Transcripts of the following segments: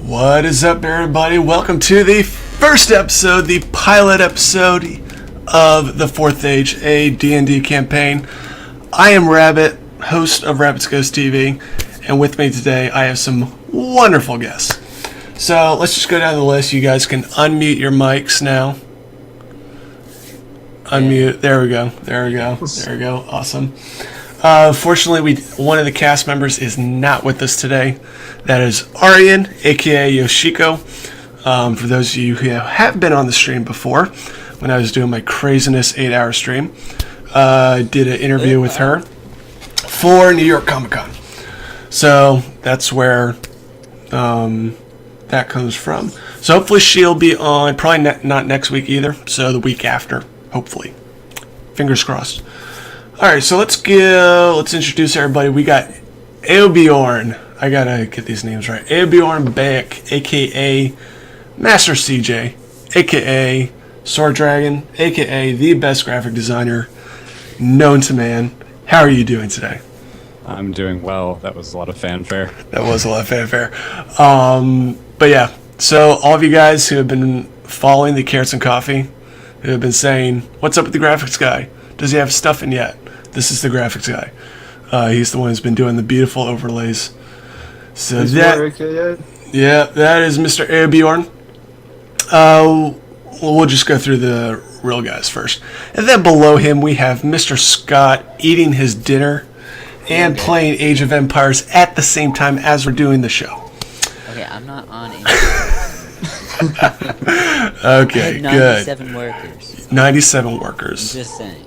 What is up, everybody? Welcome to the first episode, the pilot episode of the Fourth Age, a D&D campaign. I am Rabbit, host of Rabbit's Ghost TV, and with me today I have some wonderful guests. So let's just go down the list. You guys can unmute your mics now. Unmute. There we go. There we go. There we go. Awesome. Fortunately, one of the cast members is not with us today. That is Aryan, aka Yoshiko. For those of you who have been on the stream before, when I was doing my craziness 8-hour stream, I did an interview with her for New York Comic Con. So that's where that comes from. So hopefully she'll be on, probably not next week either, so the week after, hopefully. Fingers crossed. Alright, so let's introduce everybody. We got Auobjorn. I gotta get these names right. Auobjorn Beck, aka Master CJ, aka Sword Dragon, aka the best graphic designer known to man. How are you doing today? I'm doing well. That was a lot of fanfare. That was a lot of fanfare. But yeah, so all of you guys who have been following the Carrots and Coffee, who have been saying, what's up with the graphics guy? Does he have stuff in yet? This is the graphics guy. He's the one who's been doing the beautiful overlays. So that is Mr. Auobjorn. We'll just go through the real guys first. And then below him we have Mr. Scott eating his dinner and playing Age of Empires at the same time as we're doing the show. Okay, I'm not on Age Okay, 97 good. workers. 97 workers. I'm just saying.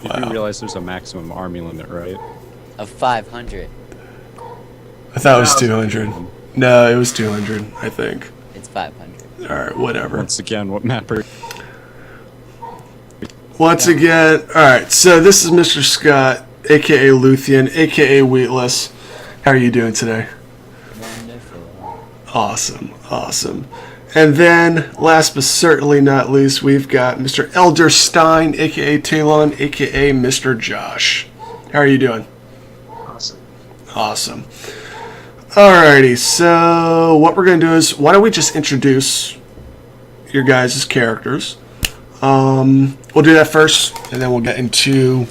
You do realize there's a maximum army limit, right? Of 500. I thought it was 200. No, it was 200, I think. It's 500. Alright, whatever. Once again, what map are Once again, alright, so this is Mr. Scott, aka Luthian, aka Wheatless. How are you doing today? Wonderful. Awesome, awesome. And then, last but certainly not least, we've got Mr. Eldur Stein, aka Talon, aka Mr. Josh. How are you doing? Awesome. Awesome. Alrighty, so what we're going to do is, why don't we just introduce your guys' characters. We'll do that first, and then we'll get into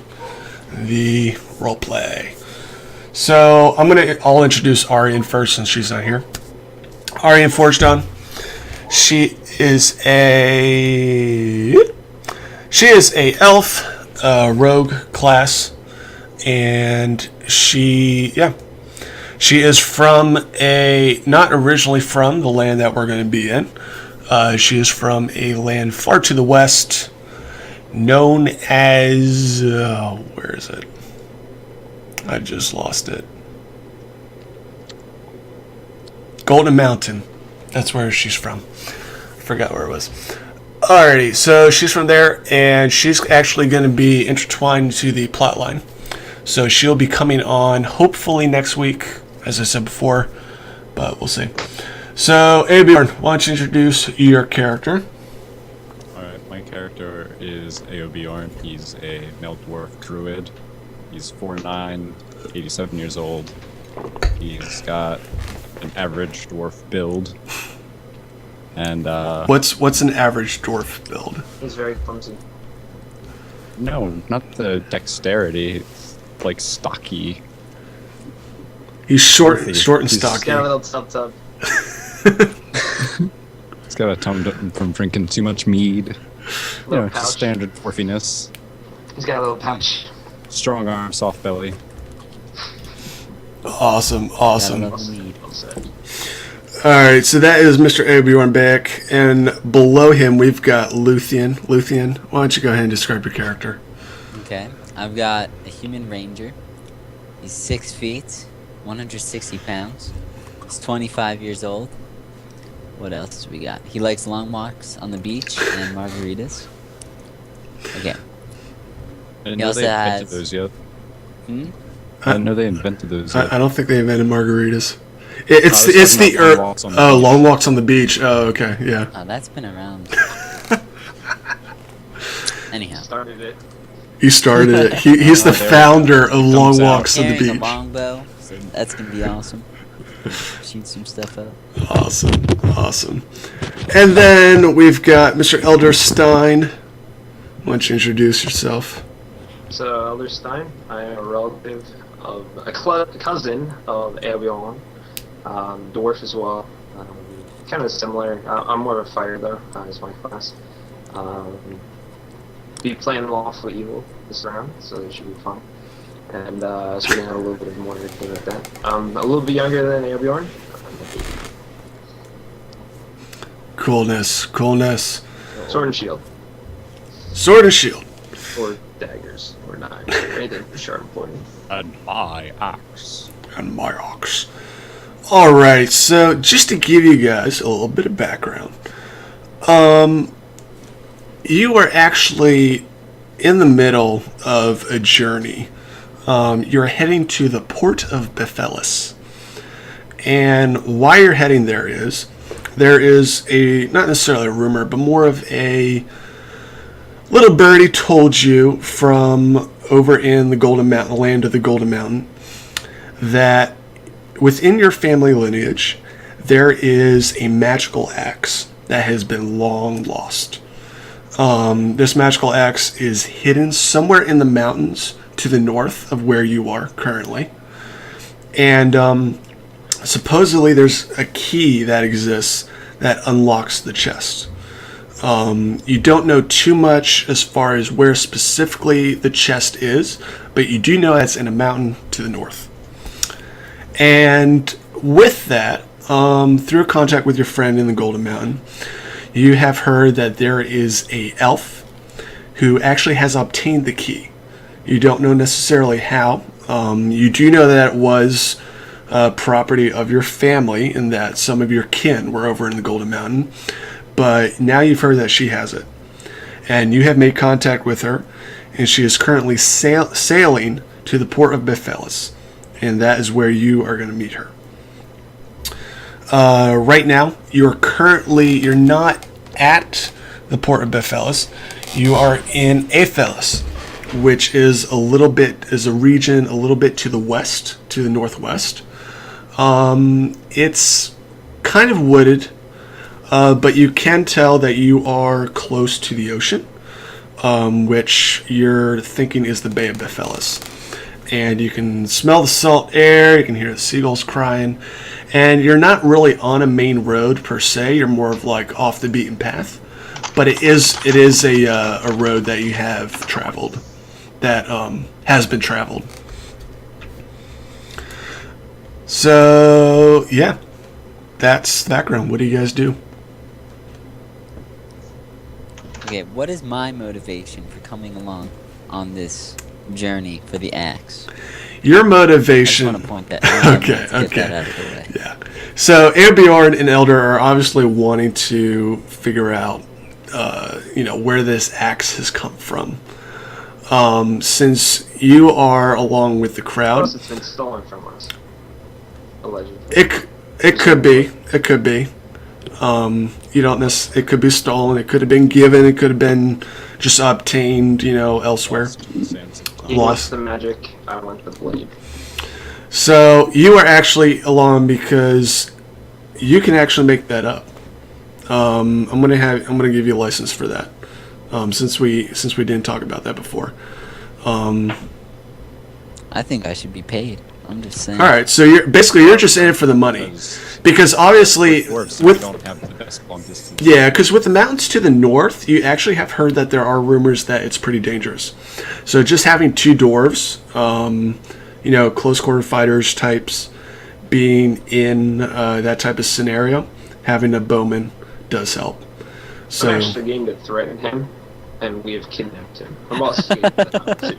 the roleplay. So, I'll introduce Aryan first since she's not here. Aryan Forgedon. She is a elf rogue class, and she is from not originally from the land that we're going to be in. She is from a land far to the west, known as where is it? I just lost it. Golden Mountain. That's where she's from. Forgot where it was. Alrighty, so she's from there, and she's actually going to be intertwined to the plotline. So she'll be coming on hopefully next week, as I said before, but we'll see. So, Auobjorn, why don't you introduce your character? Alright, my character is Auobjorn. He's a male dwarf druid. He's 4'9", 87 years old. He's got an average dwarf build. And what's an average dwarf build? He's very clumsy. no, not the dexterity. It's like stocky. He's short and He's stocky. got a little tub. He's got a tongue from drinking too much mead. You know, pouch. standard dwarfiness. He's got a little pouch. Strong arm, soft belly. Awesome. Gotta love the mead. Well said. Alright, so that is Mr. Auobjorn Beck, and below him we've got Luthian. Luthian, why don't you go ahead and describe your character? Okay, I've got a human ranger. He's 6 feet, 160 pounds. He's 25 years old. What else do we got? He likes long walks on the beach and margaritas. Okay. I didn't He know also they invented has- those yet. Hmm? I didn't know they invented those yet. I don't think they invented margaritas. It's I was talking about long walks on the beach. long walks on the beach. Oh, okay, yeah. Oh, that's been around. Anyhow. Started it. He started it. He's the there it founder of Long comes out. Walks on the Carrying a Beach. longbow, so that's gonna be awesome. Shoot some stuff up. Awesome. And then we've got Mr. Eldur Stein. Why don't you introduce yourself? So, Eldur Stein, I am a relative of a cousin of Auobjorn, dwarf as well. Kind of similar. I'm more of a fighter though, is my class. Be playing lawful evil this round, so it should be fun. And so we're gonna have a little bit more entertainment with that. I'm a little bit younger than Auobjorn. Coolness. Sword and shield. Sword and shield. Or daggers. Or knives. Or anything sharp and pointy. And my axe. And my ox. Alright, so just to give you guys a little bit of background. You are actually in the middle of a journey. You're heading to the port of Bephelis. And why you're heading there is a, not necessarily a rumor, but more of a little birdie told you from over in the Golden Mountain, the land of the Golden Mountain, that within your family lineage, there is a magical axe that has been long lost. This magical axe is hidden somewhere in the mountains to the north of where you are currently. And supposedly there's a key that exists that unlocks the chest. You don't know too much as far as where specifically the chest is, but you do know it's in a mountain to the north. And with that, through contact with your friend in the Golden Mountain, you have heard that there is a elf who actually has obtained the key. You don't know necessarily how. You do know that it was property of your family and that some of your kin were over in the Golden Mountain. But now you've heard that she has it. And you have made contact with her, and she is currently sailing to the port of Bephelis. And that is where you are going to meet her. Right now, you're not at the port of Bephelis. You are in Aphelis, which is a region a little bit to the west, to the northwest. It's kind of wooded, but you can tell that you are close to the ocean, which you're thinking is the Bay of Bephelis. And you can smell the salt air, you can hear the seagulls crying, and you're not really on a main road per se, you're more of like off the beaten path, but it is a road that you have traveled, that has been traveled. So, yeah, that's the background. What do you guys do? Okay, what is my motivation for coming along on this journey for the axe? Your I motivation. just want to point that. Okay. Get that out of the way. Yeah. So Auobjorn and Eldur are obviously wanting to figure out, where this axe has come from. Since you are along with the crowd, Plus, it's been stolen from us. Allegedly. it could be. It could be. You don't It could be stolen. It could have been given. It could have been just obtained, elsewhere. He wants the magic, I want the blade. So you are actually along because you can actually make that up. I'm gonna give you a license for that. Since we didn't talk about that before. I think I should be paid. I'm just saying. All right, so you're just in it for the money, because obviously with don't have the best long distance. yeah, because with the mountains to the north, you actually have heard that there are rumors that it's pretty dangerous. So just having two dwarves, close quarter fighters types, being in that type of scenario, having a bowman does help. So I'm actually game to threaten him, and we have kidnapped him. I'm also game to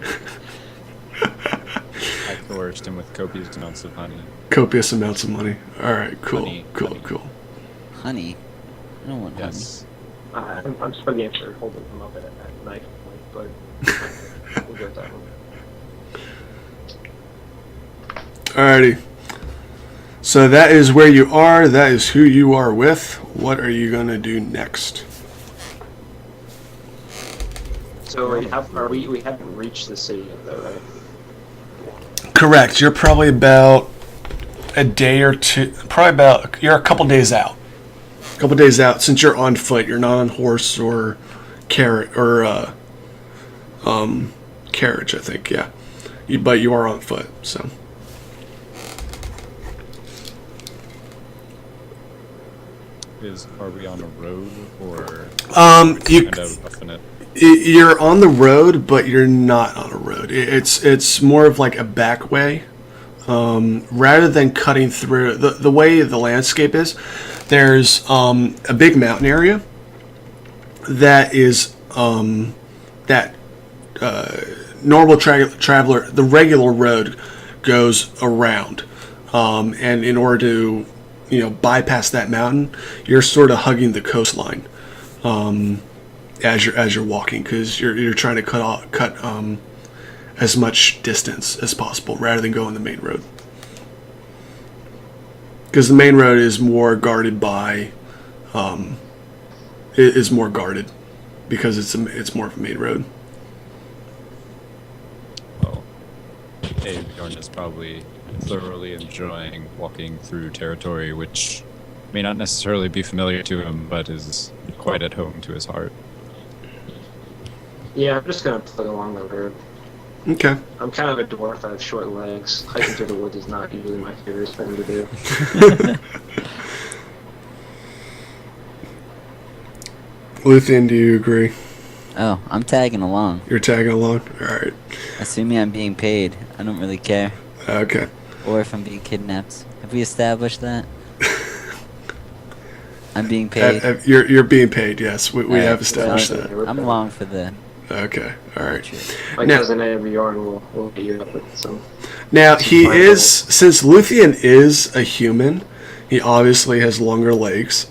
I coerced him with copious amounts of honey. copious amounts of money. All right, cool, Honey. Honey? I don't want Yes. I'm just for the answer holding him up at knife point, but we'll go with that one. Alrighty. So that is where you are. That is who you are with. What are you gonna do next? So we haven't reached the city yet, though, right? Correct. You're probably about a day or two, probably about, you're a couple days out. A couple days out, since you're on foot. You're not on horse or carriage, carriage, I think, yeah. But you are on foot, so. Are we on a road or You, kind of roughing it? you're on the road, but you're not on a road. It's more of like a back way. Rather than cutting through, the way the landscape is, there's a big mountain area that is that normal traveler, the regular road goes around, and in order to bypass that mountain, you're sort of hugging the coastline as you're walking, because you're trying to cut as much distance as possible rather than going the main road, because the main road is more guarded by is more guarded because it's more of a main road. Well, Auobjorn is probably thoroughly enjoying walking through territory which may not necessarily be familiar to him, but is quite at home to his heart. Yeah, I'm just gonna plug along the road. Okay. I'm kind of a dwarf. I have short legs. Hiking through the woods is not usually my favorite thing to do. Luthian, do you agree? Oh, I'm tagging along. You're tagging along? Alright. Assuming I'm being paid. I don't really care. Okay. Or if I'm being kidnapped. Have we established that? I'm being paid. You're being paid, yes. We Alright, have established so that. I'm along for the Okay, alright. trip. My Now- cousin Auobjorn will get you up with some. Now, he Fine. is, since Luthian is a human, he obviously has longer legs.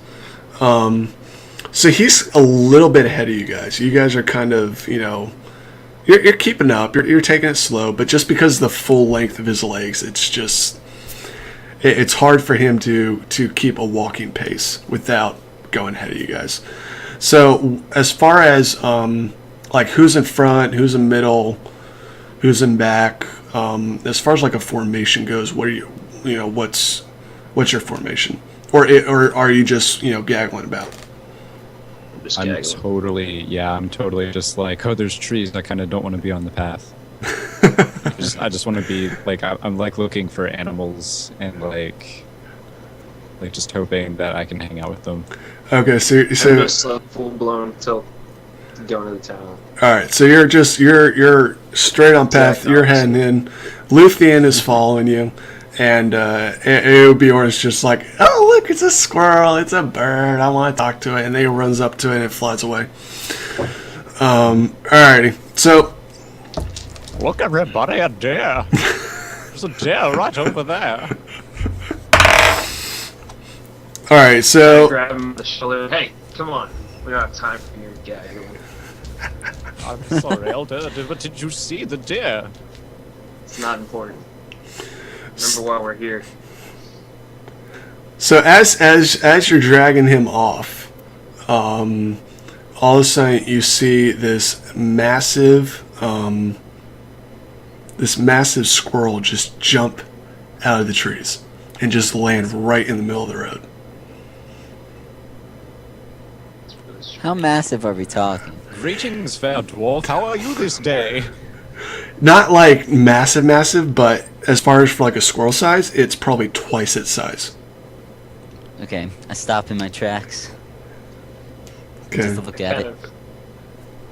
So he's a little bit ahead of you guys. You guys are kind of, you're keeping up. You're taking it slow, but just because of the full length of his legs, it's just, it's hard for him to keep a walking pace without going ahead of you guys. So as far as like who's in front, who's in middle, who's in back, as far as like a formation goes, what are what's your formation, or are you just gaggling about? Just I'm gaggling. totally just like, oh, there's trees. I kind of don't want to be on the path. I just want to be like, I'm like looking for animals and like just hoping that I can hang out with them. Okay, so I'm just like full blown tilt going to the town. all right, so you're straight on path. Exactly. You're heading in. Luthian is following you, and Auobjorn is just like, oh look, it's a squirrel, it's a bird. I want to talk to it, and then he runs up to it and it flies away. Alrighty, so Look, everybody, a deer. There's a deer right over there. all right, so Grab him by the shoulder. Hey, come on. We don't have time for your gagging. I'm sorry, Eldur, but did you see the deer? It's not important. Remember why we're here. So as you're dragging him off, all of a sudden you see this massive squirrel just jump out of the trees and just land right in the middle of the road. How massive are we talking? Greetings, fair dwarf. How are you this day? Not like massive, but as far as for like a squirrel size, it's probably twice its size. Okay, I stop in my tracks. Okay. Just to look at it.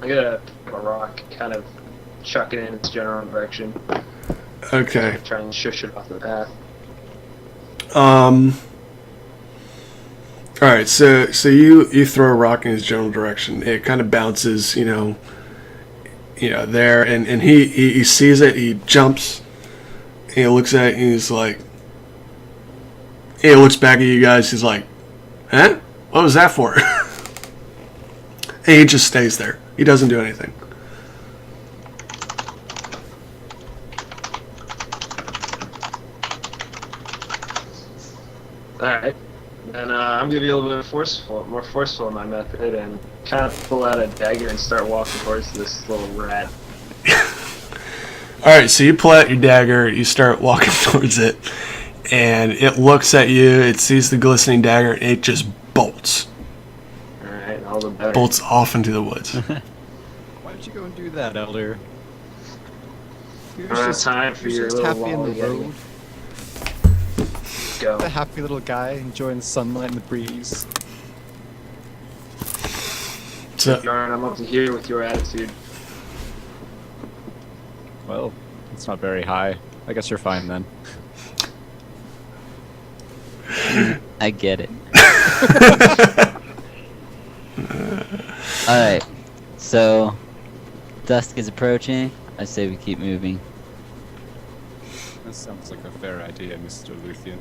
I'm gonna pick up a rock, kind of chuck it in its general direction. Okay. Try and shush it off the path. All right, so you throw a rock in his general direction. It kind of bounces, there, and he sees it. He jumps. And he looks at it, and he's like, he looks back at you guys. He's like, "Huh? What was that for?" And he just stays there. He doesn't do anything. Alright. And I'm gonna be a little bit more forceful in my method, and kind of pull out a dagger and start walking towards this little rat. All right, so you pull out your dagger. You start walking towards it, and it looks at you. It sees the glistening dagger, and it just bolts. All right, all the better. Bolts off into the woods. Why did you go and do that, Elder? He I don't have time for your little happy in the lolly. road. Let's go. A happy little guy enjoying the sunlight and the breeze. So, Yarn, I'm up to here with your attitude. Well, it's not very high. I guess you're fine then. I get it. Alright, so dusk is approaching. I say we keep moving. That sounds like a fair idea, Mr. Luthian.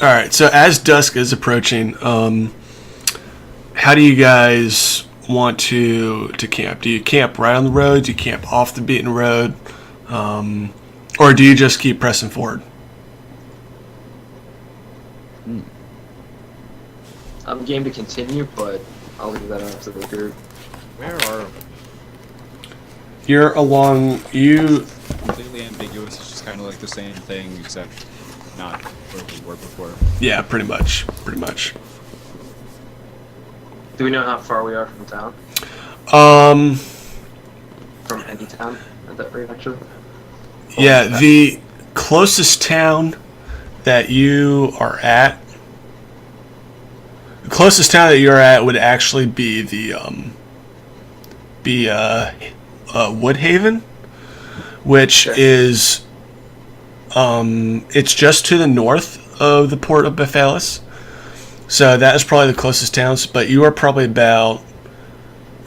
all right. So as dusk is approaching, how do you guys want to camp? Do you camp right on the road? Do you camp off the beaten road? Or do you just keep pressing forward? I'm game to continue, but I'll leave that up to the group. Where are we? You're along. You Completely ambiguous. It's just kind of like the same thing, except not where we were before. yeah, pretty much. Do we know how far we are from town? From any town at that rate, actually? Yeah, the closest town that you are at. The closest town that you're at would actually be the Woodhaven, which is it's just to the north of the port of Bephalis. So that is probably the closest towns, but you are probably about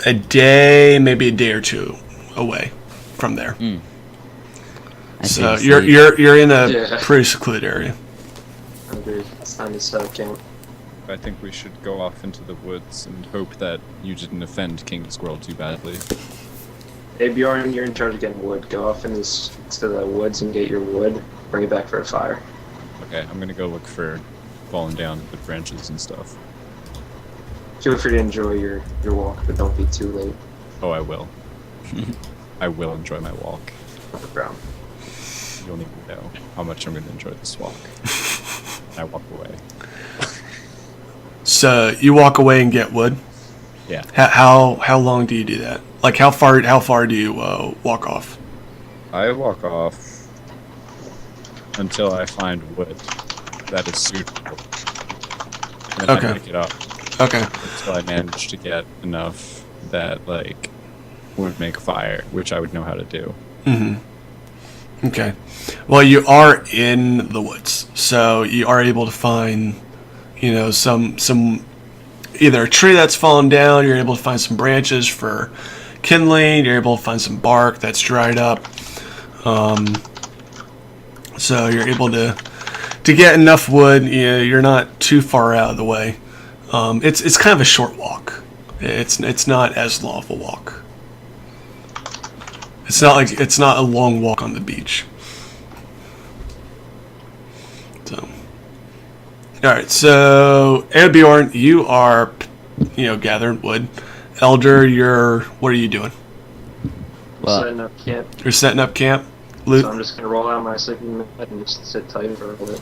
a day, maybe a day or two away from there. I So say you're in a Yeah. pretty secluded area. I agree. It's time to set up camp. I think we should go off into the woods and hope that you didn't offend King Squirrel too badly. Hey Bjorn, you're in charge of getting wood. Go off into to the woods and get your wood. Bring it back for a fire. Okay, I'm gonna go look for falling down the branches and stuff. Feel free to enjoy your walk, but don't be too late. Oh, I will. I will enjoy my walk. On the ground. You don't even know how much I'm gonna enjoy this walk. And I walk away. So you walk away and get wood. Yeah. How long do you do that? Like how far do you walk off? I walk off until I find wood that is suitable. And then Okay. I pick it up Okay. until I manage to get enough that, like, would make fire, which I would know how to do. Okay. Well, you are in the woods, so you are able to find, some either a tree that's fallen down. You're able to find some branches for kindling. You're able to find some bark that's dried up. So you're able to get enough wood. You're not too far out of the way. It's kind of a short walk. It's not as long of a walk. It's not a long walk on the beach. So, all right. So, Auobjorn, you are, gathering wood. Eldur, what are you doing? Well, Setting up camp. You're setting up camp. So I'm just gonna roll out my sleeping mat and just sit tight for a little bit.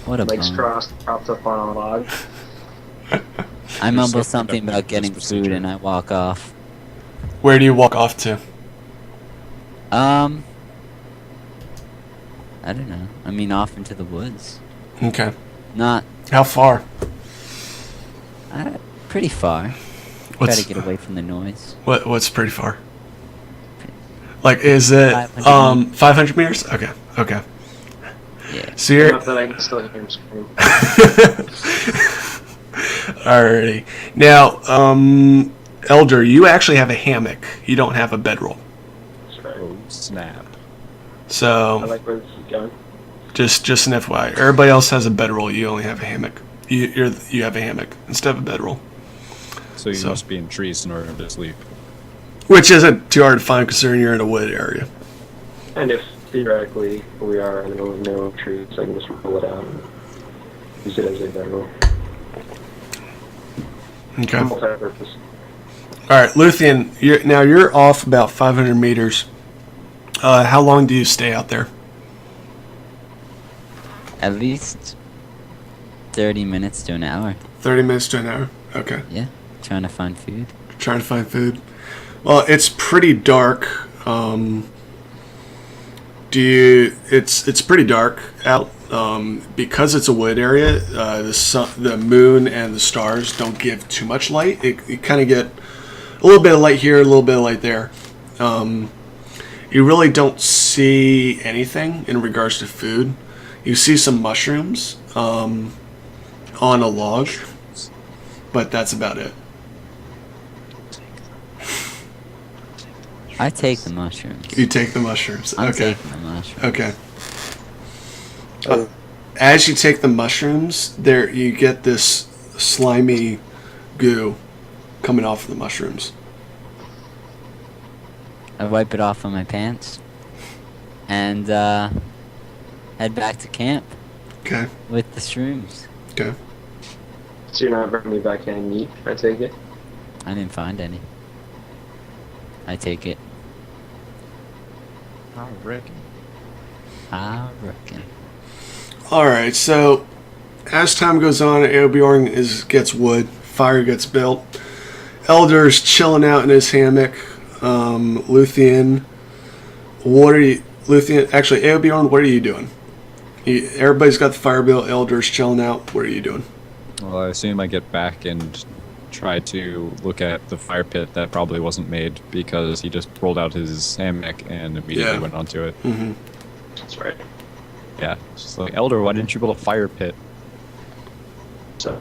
what a Legs bum. crossed, propped up on a log. I mumble so something about productive, getting this food procedure. and I walk off. Where do you walk off to? I don't know. I mean, off into the woods. Okay. Not How far? pretty far. Try What's to get away from the noise. what's pretty far? Like, is it 500 500 meters? Okay. Yeah. So you're Enough that I can still hear him scream. alrighty. Now, Eldur, you actually have a hammock. You don't have a bedroll. Sorry. Oh, snap. I So like where this is going. just an FYI. Everybody else has a bedroll. You only have a hammock. You have a hammock instead of a bedroll, So you So- must be in trees in order to sleep. which isn't too hard to find considering you're in a wood area. And if theoretically we are in the middle of no trees, I can just roll it out and use it as a bedroll. Okay. Multi-purpose. All right, Luthian. You're off about 500 meters. How long do you stay out there? At least 30 minutes to an hour. 30 minutes to an hour. Okay. Yeah. Trying to find food. Trying to find food. Well, it's pretty dark. It's pretty dark out. Because it's a wood area, the moon and the stars don't give too much light. You kind of get a little bit of light here, a little bit of light there. You really don't see anything in regards to food. You see some mushrooms on a log, but that's about it. I take the mushrooms. You take the mushrooms. I'm Okay. taking the mushrooms. Okay. As you take the mushrooms, there you get this slimy goo coming off of the mushrooms. I wipe it off on my pants and head back to camp Okay. with the shrooms. Okay. So you're not bringing me back any meat, I take it? I didn't find any. I take it. I reckon. I reckon. All right. So, as time goes on, Auobjorn gets wood. Fire gets built. Eldur's chilling out in his hammock. Luthian, actually, Auobjorn, what are you doing? Everybody's got the fire built. Eldur's chilling out. What are you doing? Well, I assume I get back and try to look at the fire pit that probably wasn't made because he just rolled out his hammock and immediately Yeah. went onto it. Mm-hmm. That's right. Yeah, it's just like, Eldur, why didn't you build a fire pit? So,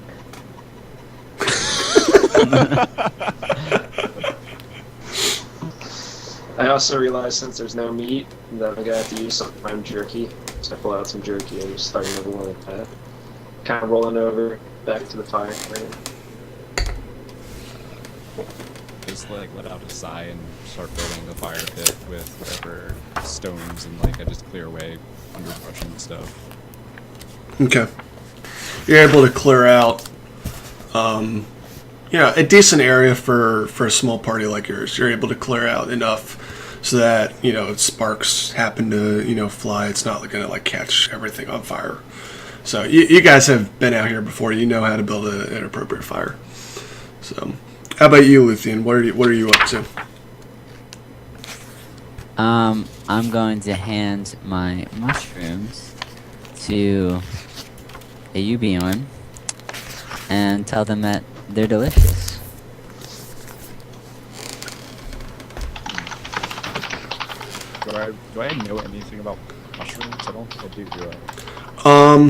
I also realized since there's no meat that I'm gonna have to use some of my own jerky. So I pull out some jerky and just start another one like that. Kind of rolling over back to the fire. Just like let out a sigh and start building the fire pit with whatever stones and like I just clear away underbrush and stuff. Okay. You're able to clear out, a decent area for a small party like yours. You're able to clear out enough so that, sparks happen to, fly. It's not going to, catch everything on fire. So you guys have been out here before. You know how to build an appropriate fire. So, how about you, Luthian? What are you up to? I'm going to hand my mushrooms to Auobjorn and tell them that they're delicious. Do I know anything about mushrooms? I don't think I do, do I?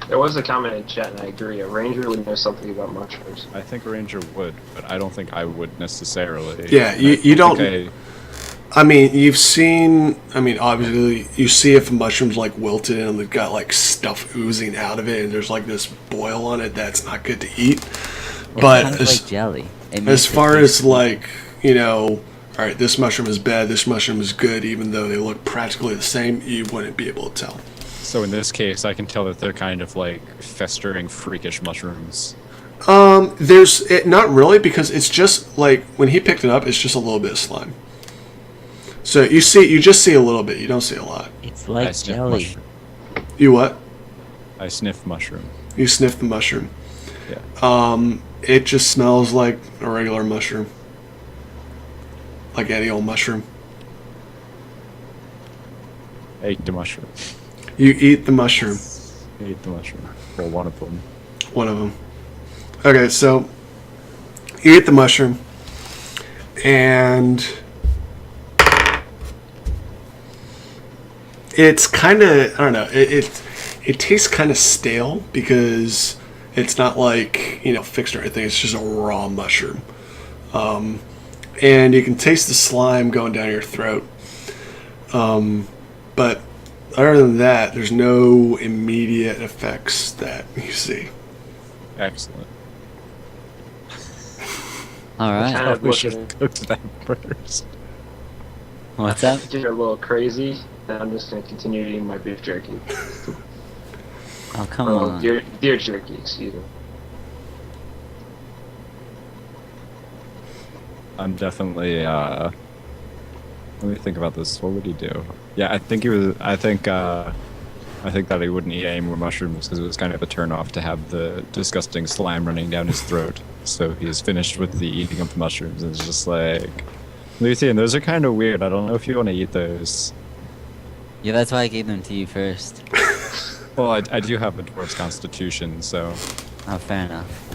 There was a comment in chat, and I agree. A ranger would know something about mushrooms. I think a ranger would, but I don't think I would necessarily. Yeah, you I don't- think you've seen. Obviously, you see if a mushroom's wilted and they've got stuff oozing out of it, and there's this boil on it that's not good to eat. It's But kind of like jelly. It as makes it far as tasty. all right, this mushroom is bad, this mushroom is good, even though they look practically the same, you wouldn't be able to tell. So in this case, I can tell that they're kind of festering, freakish mushrooms. There's it not really, because it's just when he picked it up, it's just a little bit of slime. So you just see a little bit. You don't see a lot. It's I like sniff jelly. mushroom. You what? I sniff mushroom. You sniff the mushroom. Yeah. It just smells like a regular mushroom, like any old mushroom. Ate the mushroom. You eat the mushroom. Ate the mushroom. Well, one of them. One of them. Okay, so you eat the mushroom, and it's kind of, I don't know, it tastes kind of stale because it's not fixed or anything. It's just a raw mushroom, and you can taste the slime going down your throat. But other than that, there's no immediate effects that you see. Excellent. Alright. Kind I of wish I looking, cooked that first. What's up? you're a little crazy, and I'm just gonna continue eating my beef jerky. Oh, come Or on. deer jerky, excuse me. I'm definitely, let me think about this. What would he do? Yeah, I think I think that he wouldn't eat any more mushrooms because it was kind of a turn-off to have the disgusting slime running down his throat. So he's finished with the eating of the mushrooms and it's just like, Luthian, those are kind of weird. I don't know if you want to eat those. Yeah, that's why I gave them to you first. Well, I do have a dwarf's constitution, so Oh, fair enough.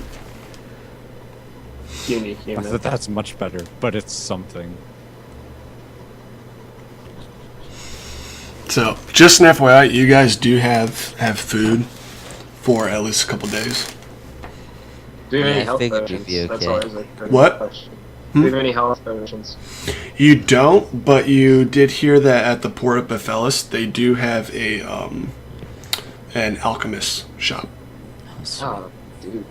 Unique human. that's much better. But it's something. So, just an FYI, you guys do have food for at least a couple days. Do you have Yeah, any I health figured you'd potions? be That's okay. always a good What? question. Do you have any health potions? You don't, but you did hear that at the Port of Bephelis, they do have a an alchemist shop. Oh, dude.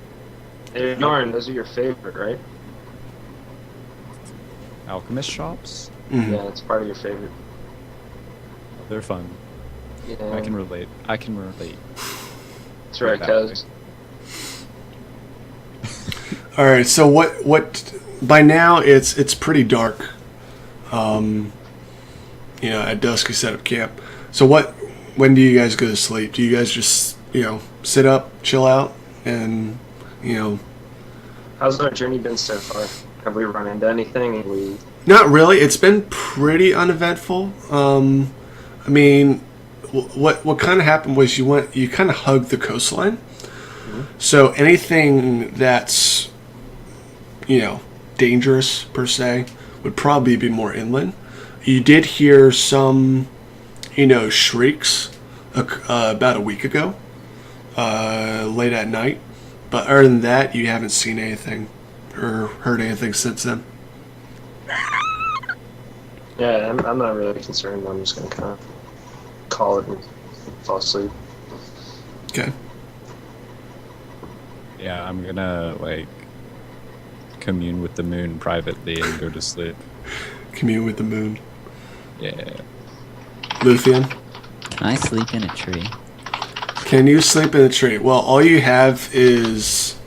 Hey, Norn, those are your favorite, right? Alchemist shops? Mhm. Yeah, it's part of your favorite. They're fun. Yeah, I can relate. I can relate. that's right, Exactly. cuz. All right, so what? By now, it's pretty dark. At dusk, you set up camp. So what? When do you guys go to sleep? Do you guys just sit up, chill out, and How's our journey been so far? Have we run into anything? Have we... Not really. It's been pretty uneventful. I mean, what kind of happened was you kind of hugged the coastline. So anything that's dangerous per se would probably be more inland. You did hear some shrieks about a week ago, late at night. But other than that, you haven't seen anything or heard anything since then. Yeah, I'm not really concerned. I'm just going to kind of call it and fall asleep. Okay. Yeah, I'm gonna commune with the moon privately and go to sleep. Commune with the moon. Yeah. Luthian, Can I sleep in a tree? can you sleep in a tree? Well, all you have is...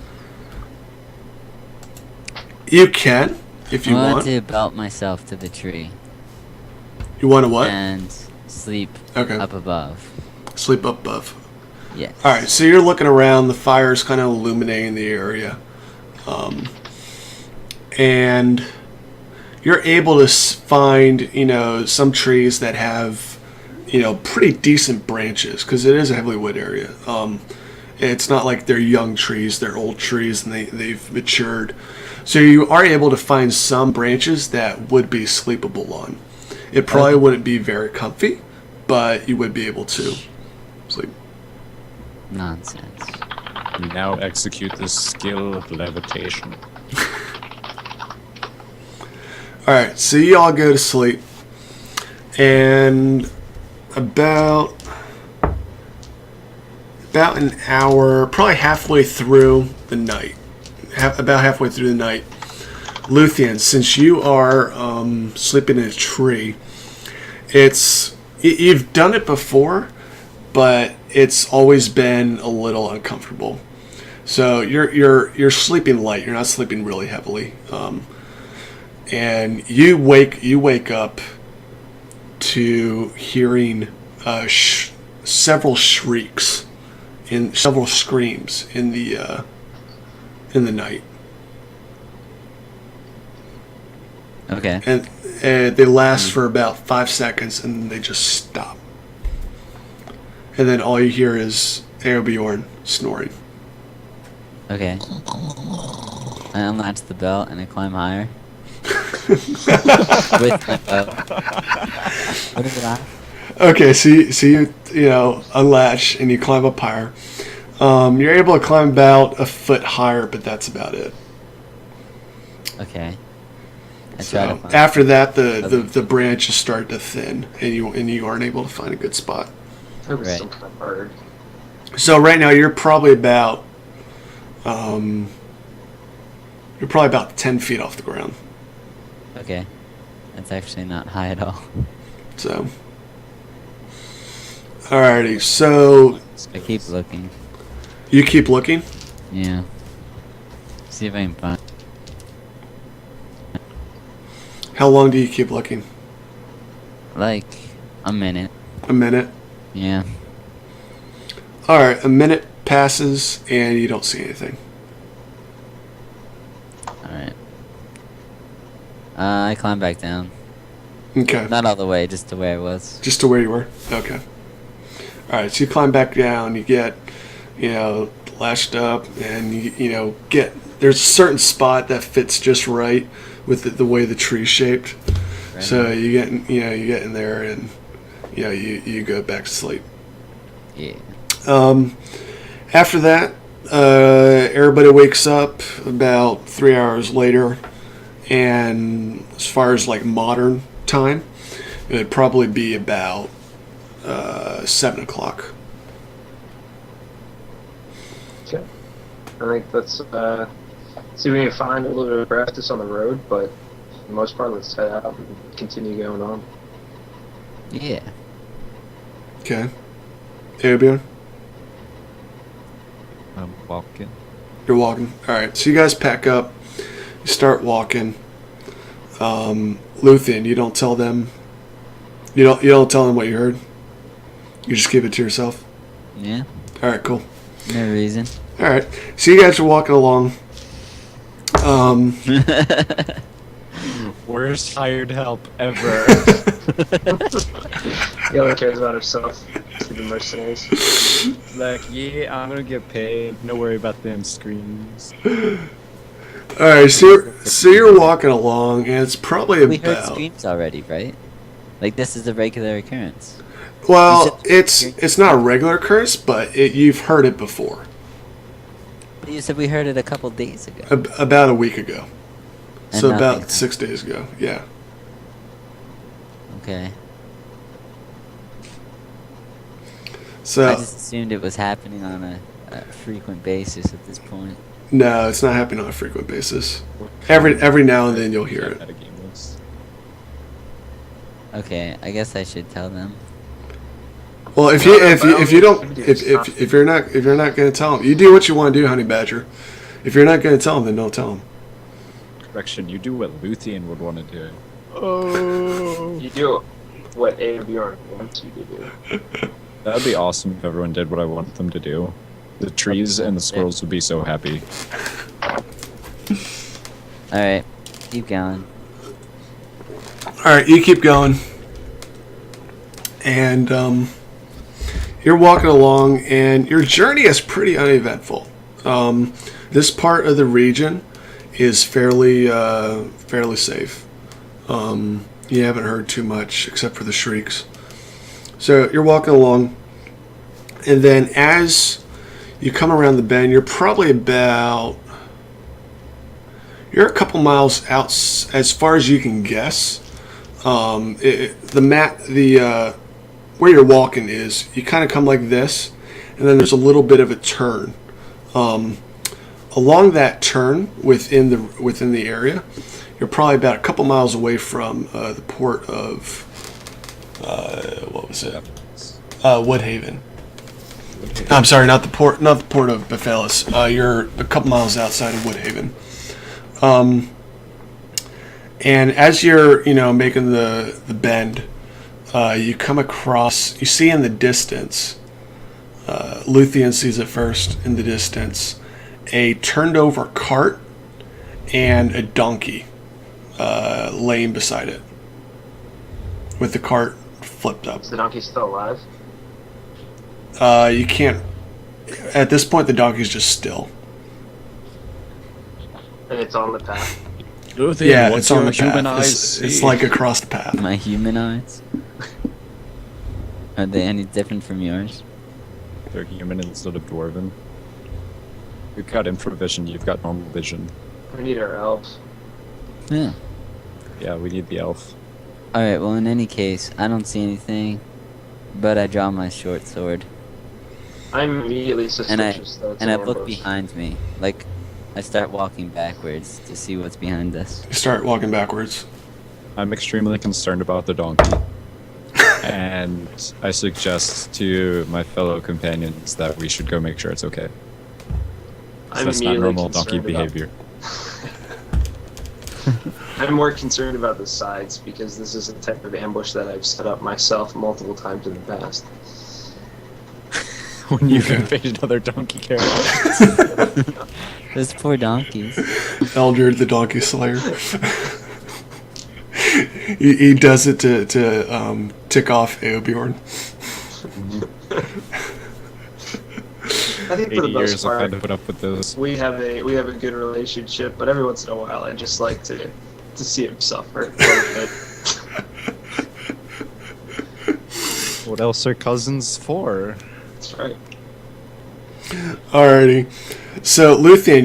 You can, if you I want want. to belt myself to the tree You want to what? and sleep Okay. up above. Sleep up above. Yes. Alright, so you're looking around, the fire's kind of illuminating the area. And you're able to find, some trees that have, pretty decent branches, because it is a heavily wood area. It's not like they're young trees, they're old trees, and they've matured. So you are able to find some branches that would be sleepable on. It probably wouldn't be very comfy, but you would be able to sleep. Nonsense. You now execute the skill of levitation. Alright, so you all go to sleep. And about an hour, probably halfway through the night. About halfway through the night. Luthian, since you are sleeping in a tree, you've done it before, but it's always been a little uncomfortable. So you're sleeping light. You're not sleeping really heavily, and you wake up to hearing several shrieks and several screams in the night, Okay. and they last for about 5 seconds, and then they just stop. And then all you hear is Auobjorn snoring. Okay. I unlatch the belt and I climb higher. With my bow. What is it on? Okay, so you unlatch and you climb up higher. You're able to climb about a foot higher, but that's about it. Okay. I try So to find after that, the branches start to thin, and you aren't able to find a good spot. It was Right. some kind of bird. So right now you're probably about 10 feet off the ground. Okay. That's actually not high at all. So, alrighty. So I keep looking. you keep looking. Yeah. See if I can find. How long do you keep looking? Like a minute. A minute. Yeah. All right, a minute passes and you don't see anything. Alright. I climb back down. Okay. Not all the way, just to where I was. Just to where you were? Okay. All right, so you climb back down, you get, lashed up, and get, there's a certain spot that fits just right with the way the tree's shaped. Right. So you get in there and, you go back to sleep. Yeah. After that, everybody wakes up about 3 hours later, and as far as like modern time, it would probably be about 7 o'clock. Okay. I think let's see if we can find a little bit of practice on the road, but for the most part, let's head out and continue going on. Yeah. Okay. Auobjorn? I'm walking. You're walking. All right. So you guys pack up. You start walking. Luthian, you don't tell them. You don't tell them what you heard. You just keep it to yourself. Yeah. All right. Cool. No reason. All right. So you guys are walking along. Worst hired help ever. He only cares about himself. To the mercenaries. Like, yeah, I'm gonna get paid. No worry about them screens. All right. So you're walking along, and it's probably We heard about. screams already, right? Like, this is a regular occurrence. Well, You said- it's not a regular occurrence, but you've heard it before. You said we heard it a couple days ago. About a week ago. And So nothing about happened. 6 days ago. Yeah. Okay. So I just assumed it was happening on a frequent basis at this point. no, it's not happening on a frequent basis. Every now and then you'll hear it. At a game list. Okay, I guess I should tell them. Well, if you're not going to tell them, you do what you want to do, Honey Badger. If you're not going to tell them, then don't tell them. Correction, you do what Luthian would want to do. You do what Auobjorn wants you to do. That'd be awesome if everyone did what I want them to do. The trees and the squirrels would be so happy. Alright, keep going. All right, you keep going, and you're walking along, and your journey is pretty uneventful. This part of the region is fairly safe. You haven't heard too much except for the shrieks. So you're walking along, and then as you come around the bend, you're probably you're a couple miles out as far as you can guess. Where you're walking is, you kind of come like this, and then there's a little bit of a turn. Along that turn within the area, you're probably about a couple miles away from the port of what was it? Woodhaven. I'm sorry, not the port of Bephalis. You're a couple miles outside of Woodhaven. And as you're, making the bend, you come across, you see in the distance, Luthian sees it first in the distance, a turned over cart and a donkey laying beside it, with the cart flipped up. Is the donkey still alive? You can't, at this point the donkey's just still. And it's on the path. Luthian, Yeah, what's it's on your the path. human eyes It's see? like across the path. My human eyes? Are they any different from yours? They're human instead of dwarven. You've got infravision, you've got normal vision. We need our elves. Yeah. Yeah, we need the elf. Alright, well, in any case, I don't see anything, but I draw my short sword. I'm immediately And I suspicious that it's and an I look ambush. behind me. Like, I start walking backwards to see what's behind us. You start walking backwards. I'm extremely concerned about the donkey. And I suggest to my fellow companions that we should go make sure it's okay. I'm That's not immediately normal donkey concerned about- behavior. I'm more concerned about the sides because this is a type of ambush that I've set up myself multiple times in the past. when you Okay. invaded other donkey characters. Those poor donkeys. Eldur, the donkey slayer. he does it to tick off Auobjorn. I think 80 for the most years I've part, had to put up with this. we have a good relationship, but every once in a while, I just like to see him suffer a little bit. What else are cousins for? That's right. Alrighty. So, Luthian,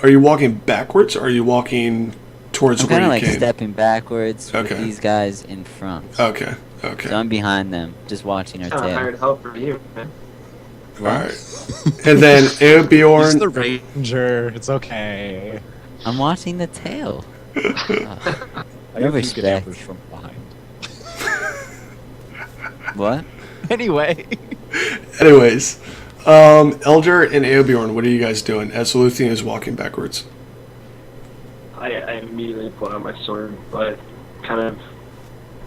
are you walking backwards or are you walking towards I'm where kind you of like came? stepping backwards Okay. with these guys in front. Okay. So Okay. I'm behind them, just watching our Kind of tail. hired help for you, man. Alright. And then He's Auobjorn. the ranger. It's okay. I'm watching the tail. I No got respect. good ambush from behind. What? Anyway. Anyways, Eldur and Auobjorn, what are you guys doing as Luthian is walking backwards? I immediately pull out my sword, but kind of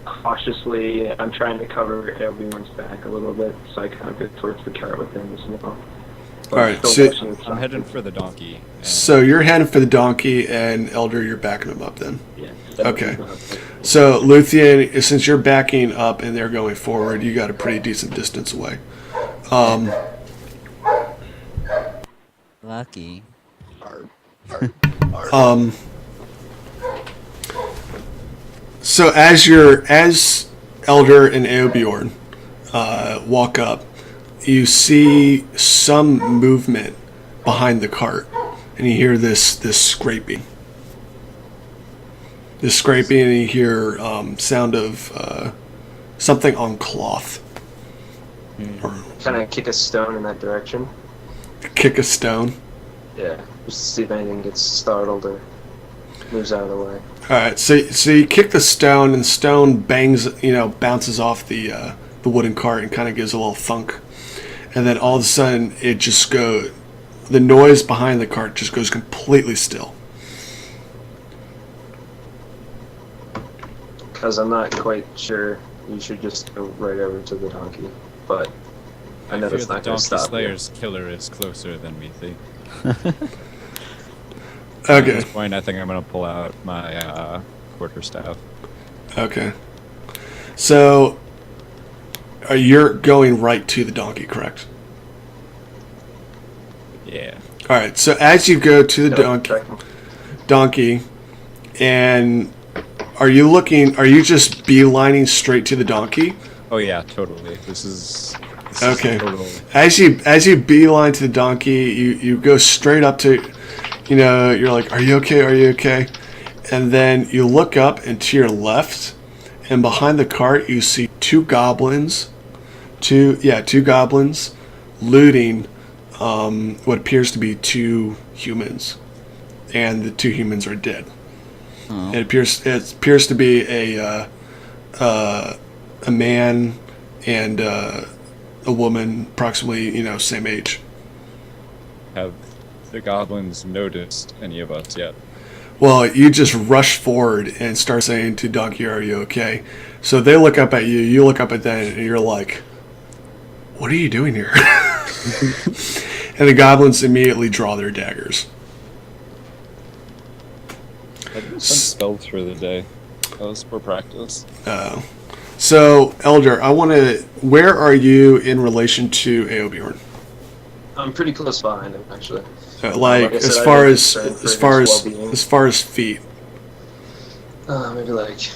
cautiously, I'm trying to cover everyone's back a little bit, so I kind of go towards the cart with him as well. But Alright, still so- pushing the I'm heading donkey. for the donkey. and- So you're heading for the donkey, and Eldur, you're backing him up then. Yeah. Okay. So Luthian, since you're backing up and they're going forward, you got a pretty decent distance away. Lucky. So as Eldur and Auobjorn walk up, you see some movement behind the cart, and you hear this scraping. This scraping, and you hear sound of something on cloth. Or Kind of kick a stone in that direction. kick a stone. Yeah. Just to see if anything gets startled or moves out of the way. All right, so you kick the stone, and the stone bangs, bounces off the wooden cart and kind of gives a little thunk, and then all of a sudden the noise behind the cart just goes completely still. Because I'm not quite sure, you should just go right over to the donkey. But I know fear that's the not going donkey to stop you. slayer's killer is closer than we think. At Okay, this point, I think I'm gonna pull out my quarterstaff. okay. So, you're going right to the donkey, correct? Yeah. All right. So as you go to the Yeah, check 'em. donkey, and are you just beelining straight to the donkey? Oh yeah, totally. This is Okay. total. As you beeline to the donkey, you go straight up to, you're like, "Are you okay? Are you okay?" And then you look up, and to your left, and behind the cart, you see two goblins looting what appears to be two humans, and the two humans are dead. Oh. It appears to be a man and a woman, approximately same age. Have the goblins noticed any of us yet? Well, you just rush forward and start saying to Donkey, "Are you okay?" So they look up at you. You look up at them, and you're like, "What are you doing here?" And the goblins immediately draw their daggers. I did some spells for the day. That was for practice. So, Eldur, where are you in relation to Auobjorn? I'm pretty close behind him, actually. Like Like I as said, far I'm as concerned for as far his as well-being. as far as feet. Maybe like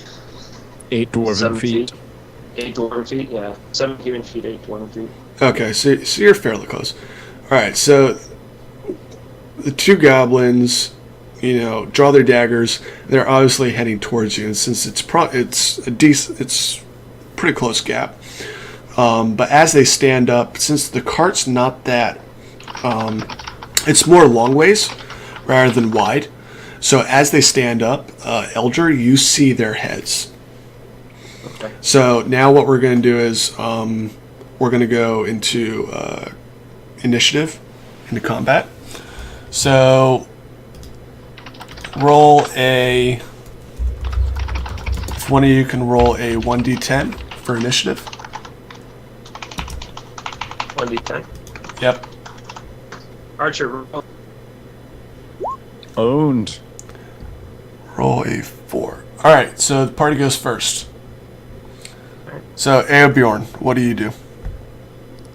8 dwarven 7 feet. 8 dwarven feet, yeah. 7 human feet, 8 dwarven feet. Okay, so you're fairly close. All right, so the two goblins, draw their daggers. They're obviously heading towards you, and since it's pretty close gap. But as they stand up, since the cart's not that, it's more long ways rather than wide. So as they stand up, Eldur, you see their heads. Okay. So now what we're going to do is we're going to go into initiative, into combat. So if one of you can roll a 1d10 for initiative. 1d10. Yep. Archer, roll. Owned. Roll a 4. All right, so the party goes first. So, Auobjorn, what do you do?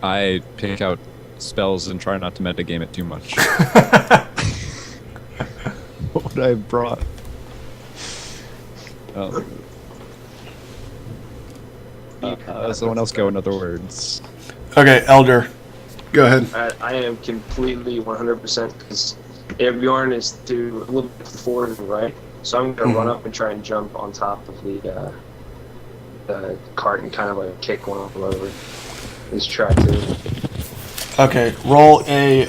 I pick out spells and try not to metagame it too much. What would I have brought? Someone else go, in other words. Okay, Eldur, go ahead. I am completely 100% because Auobjorn is to a little bit forward and right, so I'm gonna run up and try and jump on top of the cart and kind of like kick one of them over. Just try to. Okay, roll a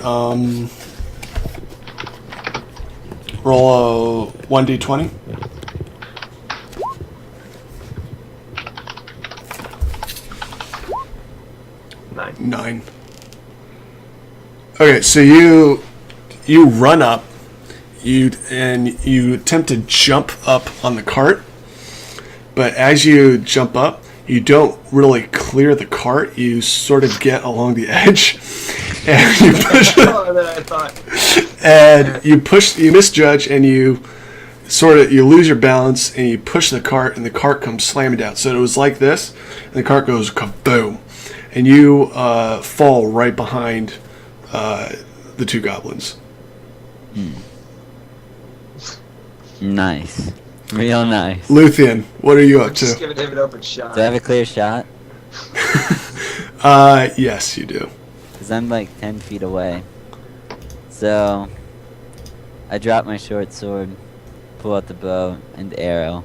1d20. Nine. Okay, so you run up, you attempt to jump up on the cart, but as you jump up, you don't really clear the cart. You sort of get along the edge, and you push. And you misjudge, and you lose your balance, and you push the cart, and the cart comes slamming down. So it was like this, and the cart goes kaboom, and you fall right behind the two goblins. Nice. Real nice. Luthian, what are you up Just to? give David open shot. Do I have a clear shot? Yes, you do. Because I'm like 10 feet away. So, I drop my short sword, pull out the bow and arrow,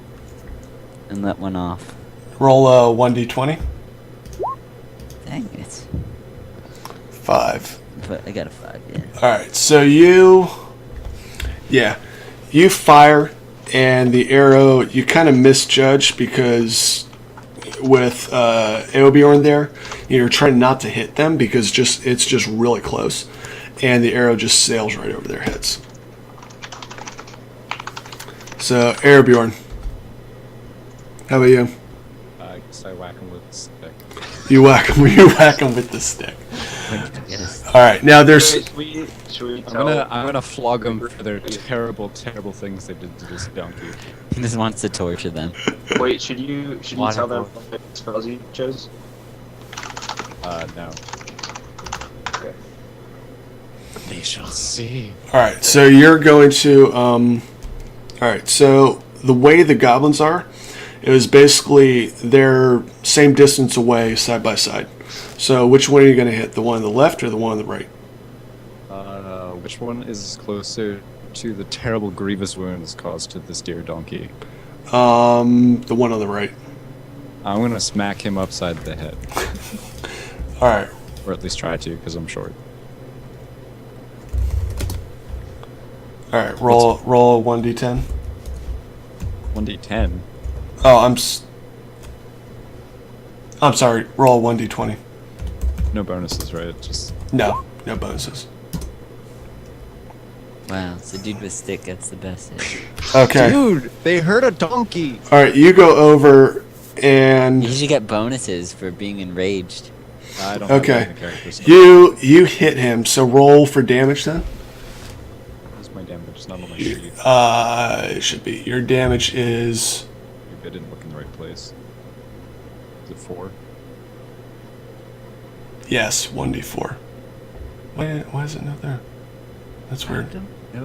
and let one off. Roll a 1d20. Dang it. 5. But I got a 5, yeah. Alright, so you fire, and the arrow, you kind of misjudge because with Auobjorn there, you're trying not to hit them because it's just really close, and the arrow just sails right over their heads. So, Auobjorn, how about you? I guess I whack him with a stick. You whack them with the stick. Alright, now there's... Should we I'm tell? gonna flog them for their terrible, terrible things they did to this donkey. He just wants to torture them. Wait, should you tell them what spells you chose? No. Okay. They shall see. Alright, so you're going to... Alright, so the way the goblins are, it was basically they're same distance away, side by side. So which one are you going to hit? The one on the left or the one on the right? Which one is closer to the terrible grievous wounds caused to this dear donkey? The one on the right. I'm gonna smack him upside the head. Alright. Or at least try to, because I'm short. Alright, roll a 1d10. 1d10? Oh, I'm sorry, roll a 1d20. No bonuses, right? Just... No bonuses. Wow, it's the dude with stick gets the best hit. Okay. Dude, they hurt a donkey! Alright, you go over and... You should get bonuses for being enraged. I don't Okay. have any characters. You hit him, so roll for damage then. Where's my damage? It's not on my sheet. It should be. Your damage is... Maybe I didn't look in the right place. Is it 4? Yes, 1d4. Why is it not there? That's weird. Know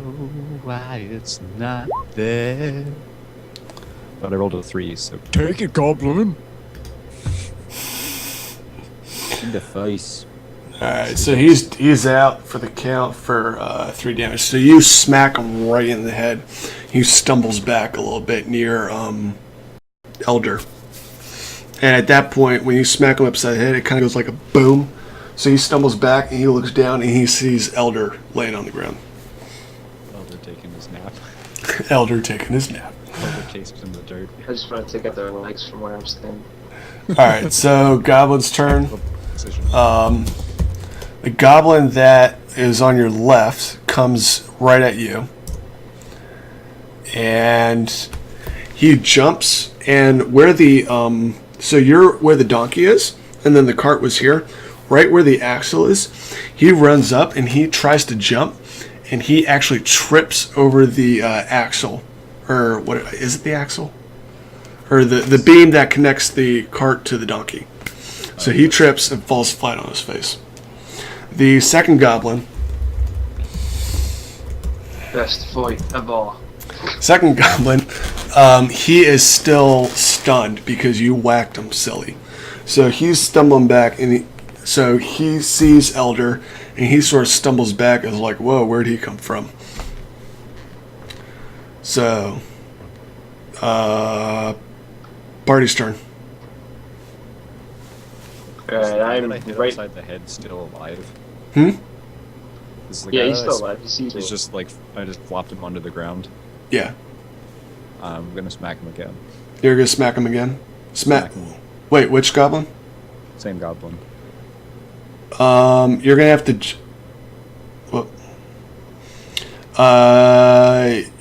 why it's not there. But I rolled a 3, so take it, goblin. In the face. Alright, so he's out for the count for 3 damage. So you smack him right in the head. He stumbles back a little bit near Eldur. And at that point, when you smack him upside the head, it kind of goes like a boom. So he stumbles back and he looks down and he sees Eldur laying on the ground. Elder taking his nap. Eldur taking his nap. Elder tasted in the dirt. I just want to take out their legs from where I'm standing. Alright, so Goblin's turn. Decision. The goblin that is on your left comes right at you. And he jumps, and where the so you're where the donkey is, and then the cart was here. right where the axle is, he runs up and he tries to jump, and he actually trips over the axle, or what is it? The axle, or the beam that connects the cart to the donkey. So he trips and falls flat on his face. The second goblin. Best fight of all. Second goblin, he is still stunned because you whacked him silly. So he's stumbling back, and so he sees Eldur, and he sort of stumbles back and is like, whoa, where'd he come from? So, party's turn. Alright, I'm I hit right. upside the head still alive. Hmm? Is the Yeah, guy he's still that's- alive. He sees me. He's just like, I just flopped him onto the ground. Yeah. I'm gonna smack him again. You're going to smack him again? Smack him. Wait, which goblin? Same goblin. You're going to have to... Well,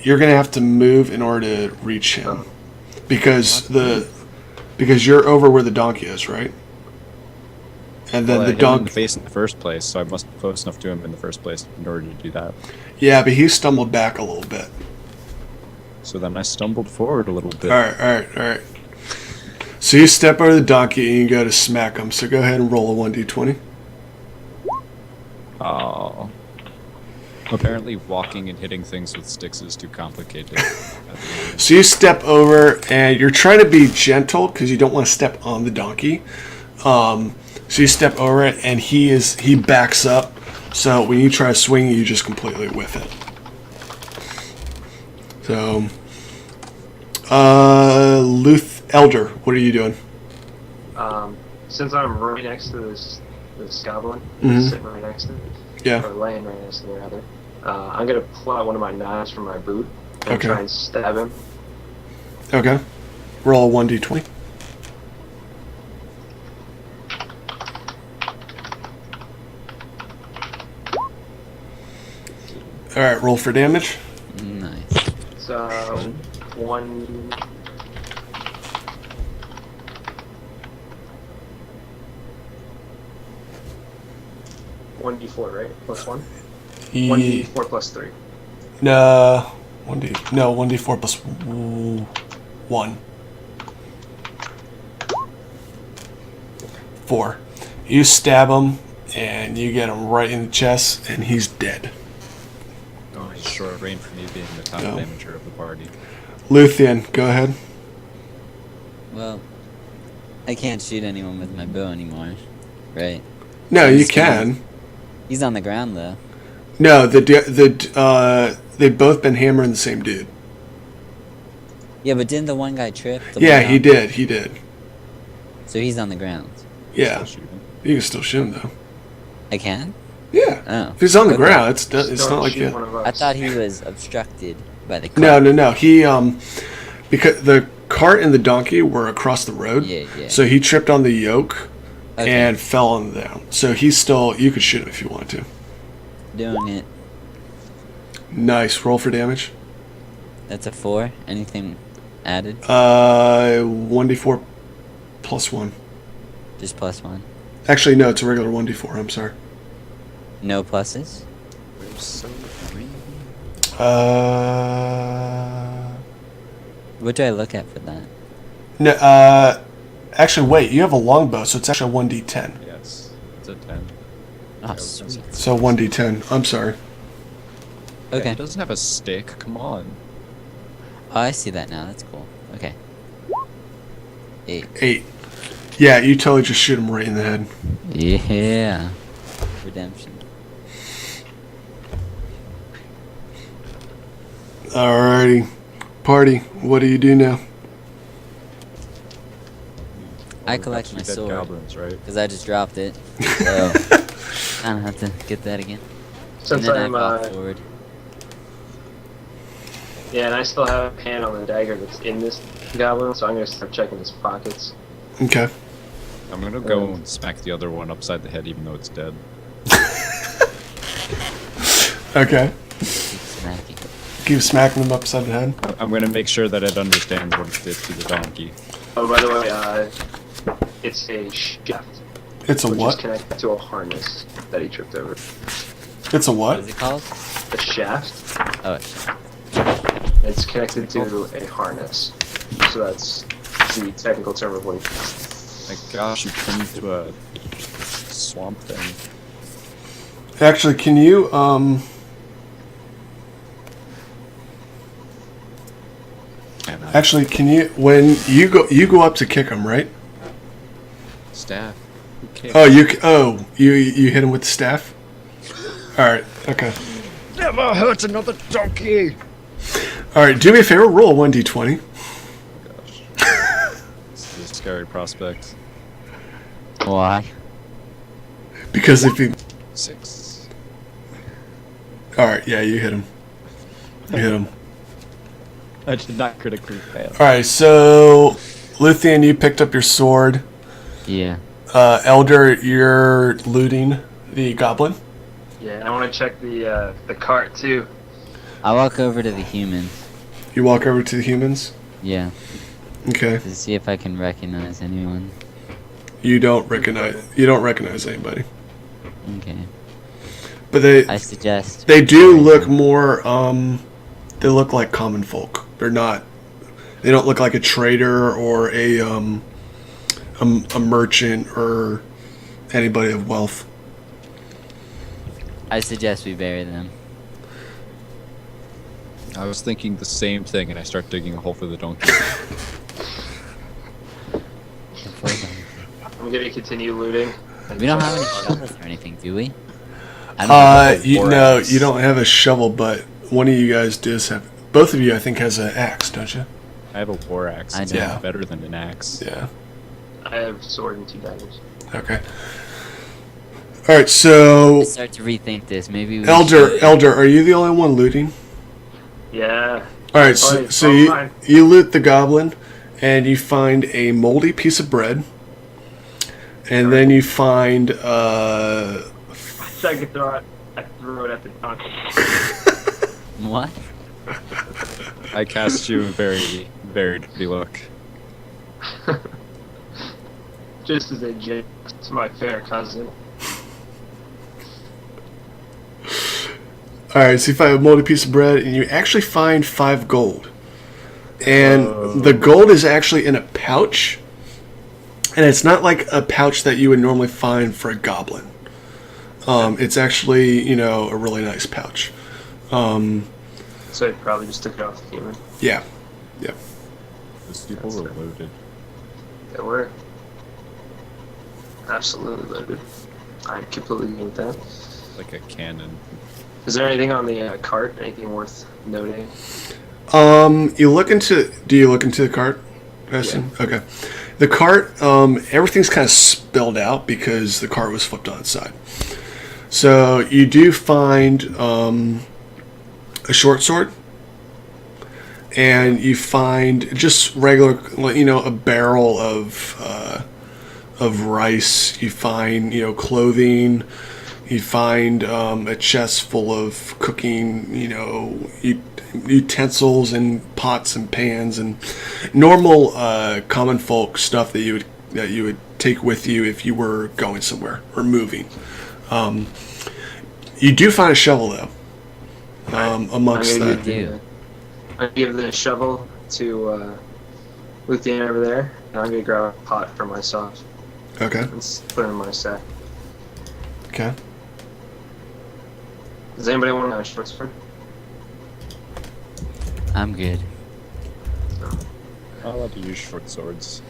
you're going to have to move in order to reach him. Because you're over where the donkey is, right? And then Well, I the hit him in the donkey... face in the first place, so I must be close enough to him in the first place in order to do that. Yeah, but he stumbled back a little bit. So then I stumbled forward a little bit. Alright. So you step over the donkey and you go to smack him. So go ahead and roll a 1d20. Oh. Apparently walking and hitting things with sticks is too complicated. So you step over and you're trying to be gentle because you don't want to step on the donkey. So you step over it and he backs up. So when you try to swing, you just completely whiff it. So, Eldur, what are you doing? Since I'm right next to this goblin, Mhm. sitting right next to it, Yeah. or laying right next to it rather, I'm gonna pull out one of my knives from my boot and Okay. try and stab him. Okay. Roll a 1d20. Alright, roll for damage. Nice. So, one. One d4, right? Plus one. One d4 plus 3. No, 1d4 plus 1. 4. You stab him, and you get him right in the chest, and he's dead. Oh, he's short range for me being the top No. damager of the party. Luthian, go ahead. Well, I can't shoot anyone with my bow anymore, right? No, I'm you just gonna- can. He's on the ground though. No, they've both been hammering the same dude. Yeah, but didn't the one guy trip? The Yeah, one he guy- did. He did. So he's on the ground. Yeah, Still shooting. you can still shoot him though. I can? Yeah, Oh. if he's on the Okay. ground, it's Don't not like shoot it. one of us. I thought he was obstructed by the No, car. no. He because the cart and the donkey were across the road. Yeah. So he tripped on the yoke Okay. and fell on down. So he's still. You could shoot him if you want to. Doing it. Nice. Roll for damage. That's a 4. Anything added? 1d4 plus 1. Just plus 1. Actually, no. It's a regular 1d4. I'm sorry. No pluses? We're so green. What do I look at for that? No. Actually, wait. You have a longbow, so it's actually a 1d10. Yes, it's a 10. Oh, sweet. So 1d10. I'm sorry. Yeah, Okay. he doesn't have a stick. Come on. Oh, I see that now. That's cool. Okay. 8. 8. Yeah, you totally just shoot him right in the head. Yeah. Redemption. Alrighty. Party. What do you do now? I We've got collect two my dead sword. goblins, right? Because I just dropped it. So, I don't have to get that again. Since and then I'm, I pop forward. yeah, and I still have a hand on the dagger that's in this goblin, so I'm gonna start checking his pockets. Okay. I'm gonna go and smack the other one upside the head even though it's dead. Okay. Keep smacking. Keep smacking him upside the head. I'm gonna make sure that it understands what it did to the donkey. Oh, by the way, it's a shaft. It's a which is what? connected to a harness that he tripped over. It's a What what? is it called? The shaft. Oh, it's- It's connected to a harness. So that's the technical term of what he. My gosh, you turned into a swamp thing. Actually, can you And I Actually, can you when you go up to kick him, right? staff. Who cares? You hit him with the staff. All right. Okay. Never hurt another donkey! All right. Do me a favor. Roll 1d20. Gosh. This is a scary prospect. Why? Because if you. 6. All right. Yeah, you hit him. You hit him. I did not critically fail. All right. So, Luthian, you picked up your sword. Yeah. Eldur, you're looting the goblin. Yeah, I want to check the cart too. I walk over to the humans. You walk over to the humans. Yeah. Okay. To see if I can recognize anyone. You don't recognize anybody. Okay. But they I suggest. They do look more, they look like common folk. They don't look like a trader or a merchant or anybody of wealth. I suggest we bury them. I was thinking the same thing, and I start digging a hole for the donkey. I'm gonna continue looting. We don't have any shovels or anything, do we? I don't know. You don't have a shovel, but one of you guys does have. Both of you, I think, has an axe, don't you? I have a war axe. I It's know. better than an axe. Yeah. I have sword and 2 daggers. Okay. All right. So, Let's start to rethink this. Maybe we Eldur, should- are you the only one looting? Yeah. All right. So, Fine, so I'm you fine. you loot the goblin, and you find a moldy piece of bread, and then you find So I could throw it at the donkey. What? I cast you a very, very dirty look. Just as a joke to my fair cousin. All right, so you find a moldy piece of bread, and you actually find 5 gold. And the gold is actually in a pouch, and it's not like a pouch that you would normally find for a goblin. It's actually, a really nice pouch. So I probably just took it off the human. Yeah. Those people were loaded. They were. Absolutely loaded. I'm completely good with that. Like a cannon. Is there anything on the cart? Anything worth noting? Do you look into the cart, Preston? Yeah. Okay. The cart, everything's kind of spilled out because the cart was flipped on its side. So you do find a short sword, and you find just regular, a barrel of rice. You find, clothing. You find a chest full of cooking, utensils and pots and pans and normal common folk stuff that you would take with you if you were going somewhere or moving. You do find a shovel though, amongst I'm that. do. gonna give the shovel to Luthian over there, and I'm gonna grab a pot for myself Okay. and put it in my sack. Okay. Does anybody want a short sword? I'm good. I'm allowed to use short swords.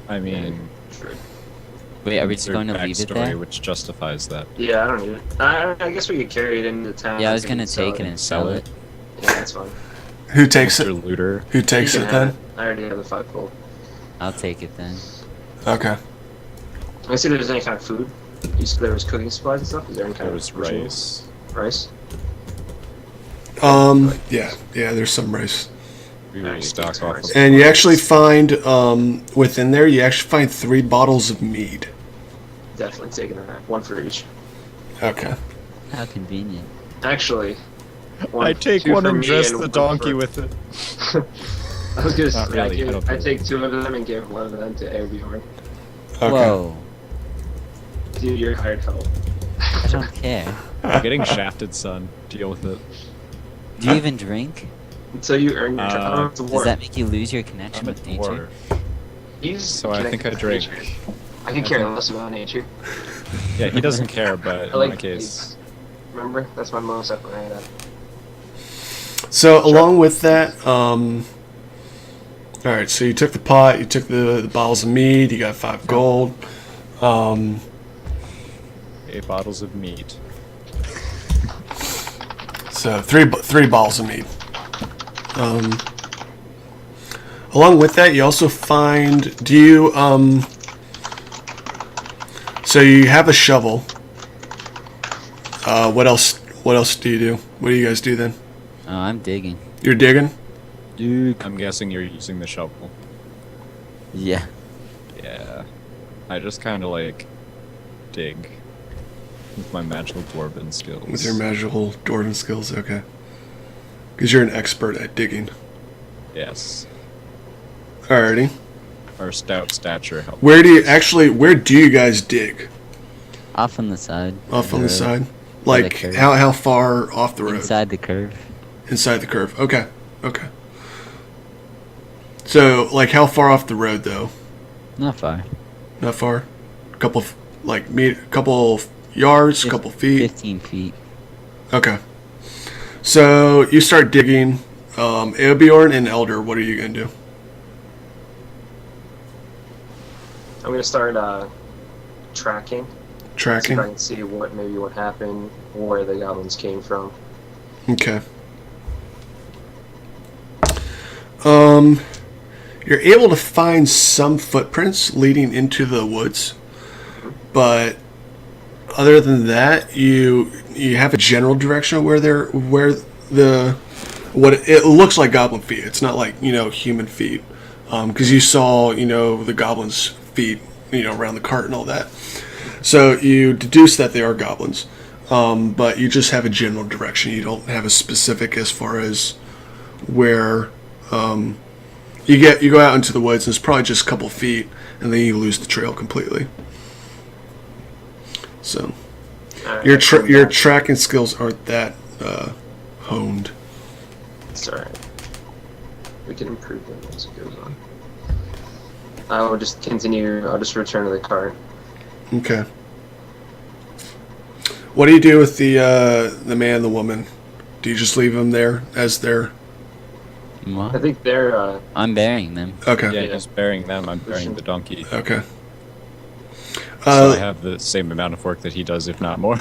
I mean, Sure. Wait, are we just their going to leave it backstory, there? which justifies that. Yeah, I don't need it. I guess we could carry it into town. Yeah, I was and gonna sell take it it. and sell it. Yeah, that's fine. Who takes Mr. it? Looter. Who takes You it can have then? I already have the 5 gold. I'll take it then. Okay. I see there's any kind of food. You said there was cooking supplies and stuff. Is there any kind There of was provision? rice. Rice? Yeah. There's some rice. We Alright, will stock off of And you actually find, within there, you actually find 3 bottles of mead. Definitely taking that. 1 for each. Okay. How convenient. Actually, I take 2 one for and me dress and the 1 donkey for- with it. I was gonna Not say, really, I don't I do take 2 of them and give 1 of them to Auobjorn. Okay. Whoa. Dude, you're hired help. I don't care. You're getting shafted, son. Deal with it. Do you even drink? Until you earn your job. It's a Does war. that make you lose your connection I'm a with nature? dwarf. He's So I think I connected to drink. nature. I can care less about nature. Yeah, he doesn't care, but I in my like case, these. Remember? That's my most separated. So along with that, all right. So you took the pot, you took the bottles of mead, you got 5 gold. 8 bottles of meat. So three bottles of mead. Along with that, you also find. Do you So you have a shovel. What else? What else do you do? What do you guys do then? Oh, I'm digging. You're digging. I'm guessing you're using the shovel. Yeah. Yeah. I just kind of like dig with my magical dwarven skills. With your magical dwarven skills, okay. Because you're an expert at digging. Yes. Alrighty. Our stout stature helps. Where do you guys dig? Off on the side. Off on the road. side? By the Like, curve. how far off the road? Inside the curve. Inside the curve. Okay. Okay. So, like, how far off the road, though? Not far. Not far? A couple of, couple yards, Fif- couple feet? 15 feet. Okay. So, you start digging. Auobjorn and Eldur, what are you going to do? I'm gonna start tracking. See Tracking? if I can see what happened, where the goblins came from. Okay. You're able to find some footprints leading into the woods, but other than that, you have a general direction of what it looks like goblin feet. It's not like human feet, because you saw the goblins' feet around the cart and all that. So you deduce that they are goblins, but you just have a general direction. You don't have a specific as far as where. You go out into the woods and it's probably just a couple feet, and then you lose the trail completely. So Alright, your tracking skills aren't that honed. It's alright. We can improve them as it goes on. I will just continue. I'll just return to the cart. Okay. What do you do with the man and the woman? Do you just leave them there as their? What? I think they're. I'm burying them. Okay. Yeah, he's burying them. I'm burying the donkey. Okay. So I have the same amount of work that he does, if not more.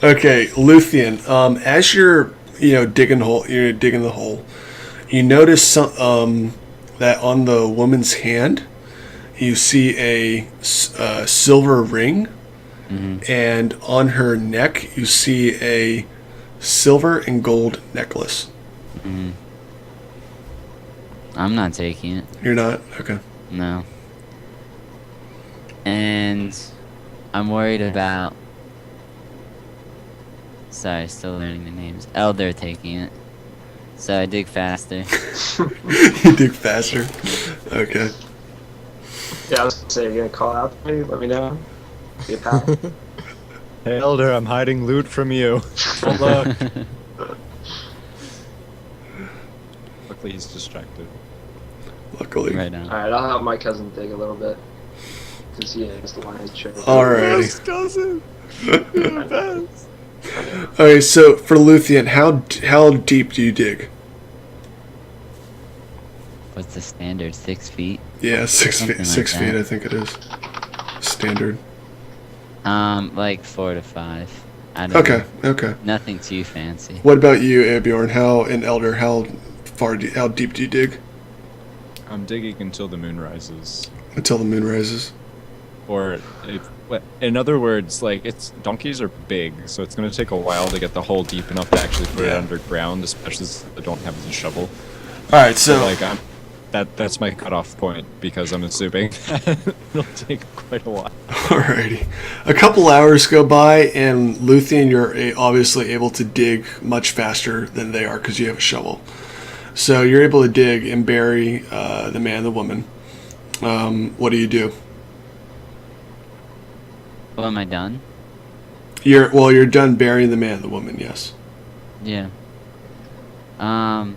Okay, Luthian. As you're digging the hole, you notice some that on the woman's hand, you see a silver ring, and on her neck you see a silver and gold necklace. I'm not taking it. You're not? Okay. No. And I'm worried about. Sorry, still learning the names. Eldur taking it. So I dig faster. You dig faster. Okay. Yeah, I was gonna say, you're gonna call out to me? Let me know. Be a pal. Hey, Elder, I'm hiding loot from you. Oh, look. Luckily, he's distracted. Luckily. Right on. Alright, I'll help my cousin dig a little bit. Because he has the lion's share. Alrighty. cousin. You're the best. Okay, so for Luthian, how deep do you dig? What's the standard? 6 feet? Yeah, 6 Something feet. like 6 feet, that. I think it is. Standard. Like 4 to 5. I don't Okay. know. Okay. Nothing too fancy. What about you, Auobjorn? How deep do you dig I'm digging until the moon rises. until the moon rises? Or, in other words, donkeys are big, so it's going to take a while to get the hole deep enough to actually put it Yeah. underground, especially since I don't have the shovel. All right, so That's my cutoff point, because I'm assuming it'll take quite a while. alrighty. A couple hours go by, and Luthian, you're obviously able to dig much faster than they are because you have a shovel. So you're able to dig and bury the man and the woman. What do you do? Well, am I done? You're done burying the man, the woman. Yes. Yeah. I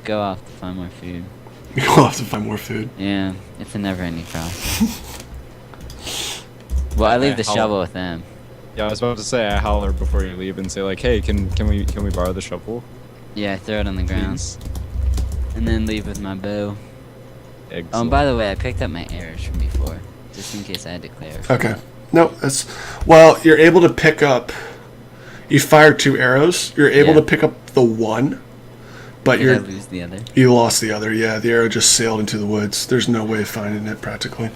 go off to find more food. You'll have to find more food. Yeah, it's a never-ending process. Well, I leave the How- shovel with them. Yeah, I was about to say, I holler before you leave and say like, hey, can we borrow the shovel? Yeah, I throw it on the ground. Please. And then leave with my bow. Excellent. By the way, I picked up my arrows from before, just in case I had to clarify. Okay. No, you're able to pick up. You fired 2 arrows. You're able Yeah. to pick up the one, but Did I lose the other? you lost the other. Yeah, the arrow just sailed into the woods. There's no way of finding it practically.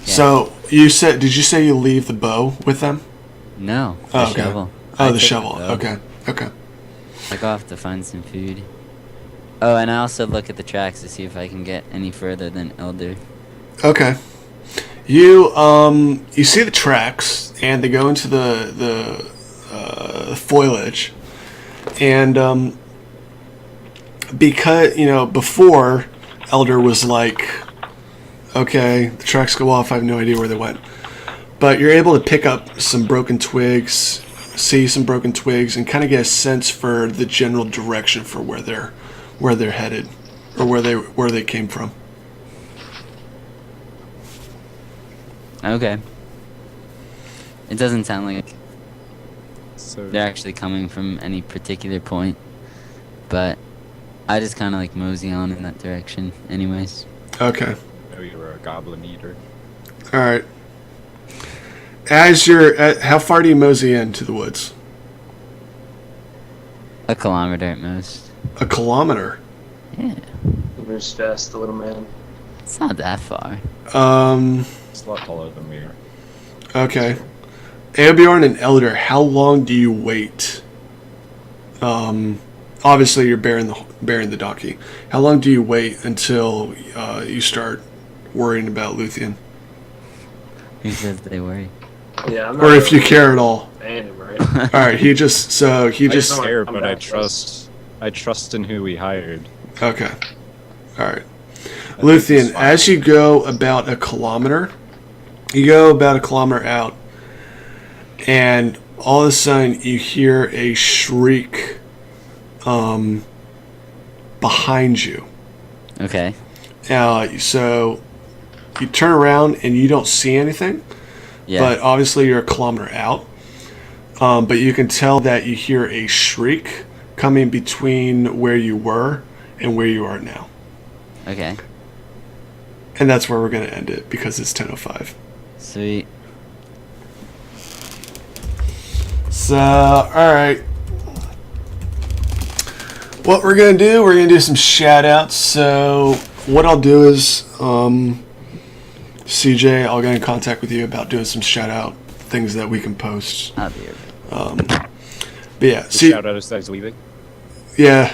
Yeah. So did you say you leave the bow with them? No, the Oh, okay. shovel. Oh, I the take shovel. bow. Okay. I go off to find some food. Oh, and I also look at the tracks to see if I can get any further than Eldur. Okay. You see the tracks, and they go into the foliage, and because before Eldur was like, okay, the tracks go off. I have no idea where they went, but you're able to pick up some broken twigs, see some broken twigs, and kind of get a sense for the general direction for where they're headed, or where they came from. Okay. It doesn't sound like So they're actually coming from any particular point, but I just kind of like mosey on in that direction anyways. Okay. I know you were a goblin eater. All right. How far do you mosey into the woods? A kilometer at most. A kilometer. Yeah. He moves fast, the little man. It's not that far. It's a lot taller than me. Okay. Auobjorn and Eldur, how long do you wait? Obviously you're bearing the donkey. How long do you wait until you start worrying about Luthian? Who says they worry? Yeah, I'm not Or if you really care at all. fan him, right? All right, he just I just- care, I'm but I back. trust in who we hired. Okay. All right. Luthian, as you go about a kilometer out, and all of a sudden you hear a shriek behind you. Okay. So you turn around and you don't see anything, Yeah. but obviously you're a kilometer out. But you can tell that you hear a shriek coming between where you were and where you are now. Okay. And that's where we're going to end it because it's 10:05. Sweet. So, alright. What we're going to do some shout outs. So, what I'll do is, CJ, I'll get in contact with you about doing some shout out things that we can post. I'll be right But yeah, see, Shout out as he's leaving. yeah,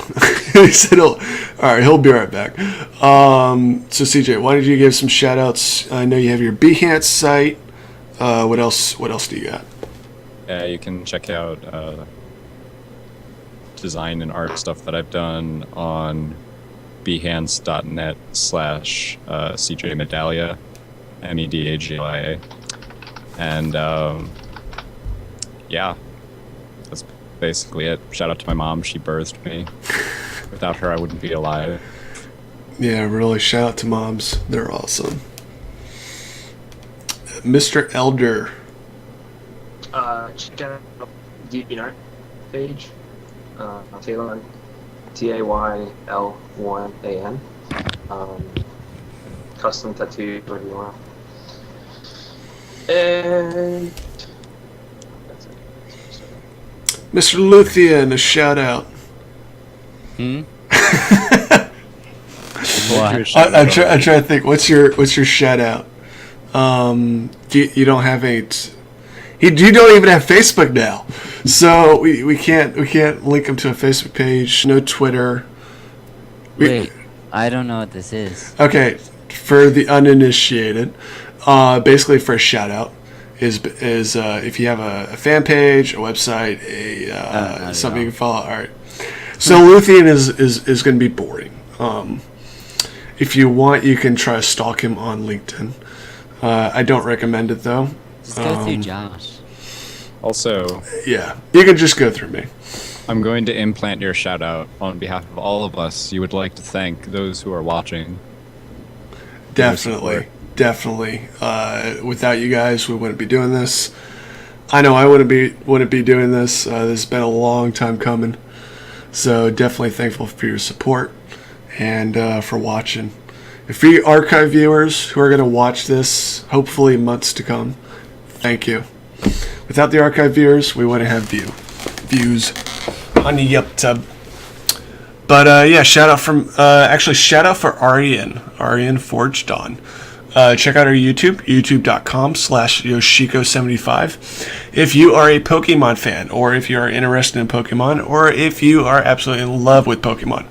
he said he'll be right back. So CJ, why don't you give some shout outs? I know you have your Behance site. What else do you got? Yeah, you can check out design and art stuff that I've done on behance.net/CJ Medaglia, Medaglia. And yeah, that's basically it. Shout out to my mom, she birthed me. Without her, I wouldn't be alive. Yeah, really shout out to moms. They're awesome. Mr. Eldur. Check out the DeviantArt page. Taylor, TAYL1AN. Custom tattoo, whatever you want. And that's it. Mr. Luthian, a shout out. Hmm? What? I try to think. What's your shout out? You don't have any. You don't even have Facebook now, so we can't link him to a Facebook page. No Twitter. Wait, I don't know what this is. Okay, for the uninitiated, basically for a shout out is if you have a fan page, a website, not something at you can follow. All right. So Luthian is going to be boring. If you want, you can try to stalk him on LinkedIn. I don't recommend it though. Just go through Josh. Also, Yeah, you can just go through me. I'm going to implant your shout out on behalf of all of us. You would like to thank those who are watching. Definitely. Without you guys, we wouldn't be doing this. I know I wouldn't be doing this. This has been a long time coming. So definitely thankful for your support and for watching. If you archive viewers who are going to watch this, hopefully months to come, thank you. Without the archive viewers, we wouldn't have views on the YouTube. But yeah, shout out for Aryan Forged On. Check out our YouTube, youtube.com/Yoshiko75. If you are a Pokemon fan, or if you are interested in Pokemon, or if you are absolutely in love with Pokemon,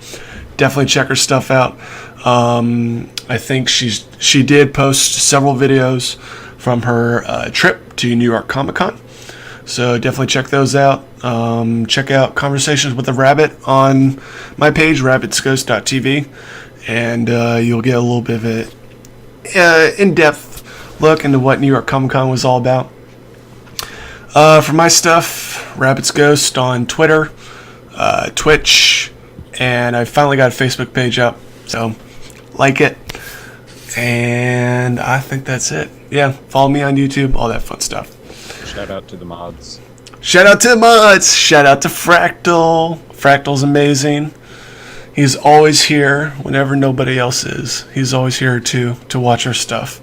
definitely check her stuff out. I think she did post several videos from her trip to New York Comic Con. So definitely check those out. Check out Conversations with a Rabbit on my page, rabbitsghost.tv, and you'll get a little bit of an in-depth look into what New York Comic Con was all about. For my stuff, Rabbits Ghost on Twitter, Twitch, and I finally got a Facebook page up, so like it. And I think that's it. Yeah, follow me on YouTube, all that fun stuff. Shout out to the mods. Shout out to the mods. Shout out to Fractal. Fractal's amazing. He's always here whenever nobody else is. He's always here to watch our stuff.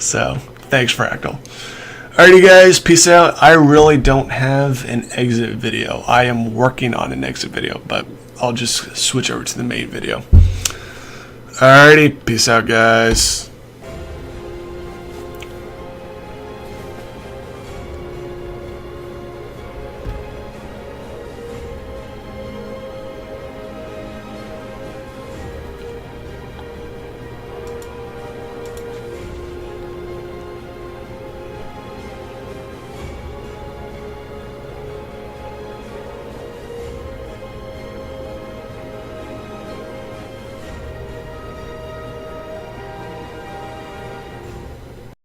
So, thanks, Fractal. Alrighty, guys. Peace out. I really don't have an exit video. I am working on an exit video, but I'll just switch over to the main video. Alrighty. Peace out, guys.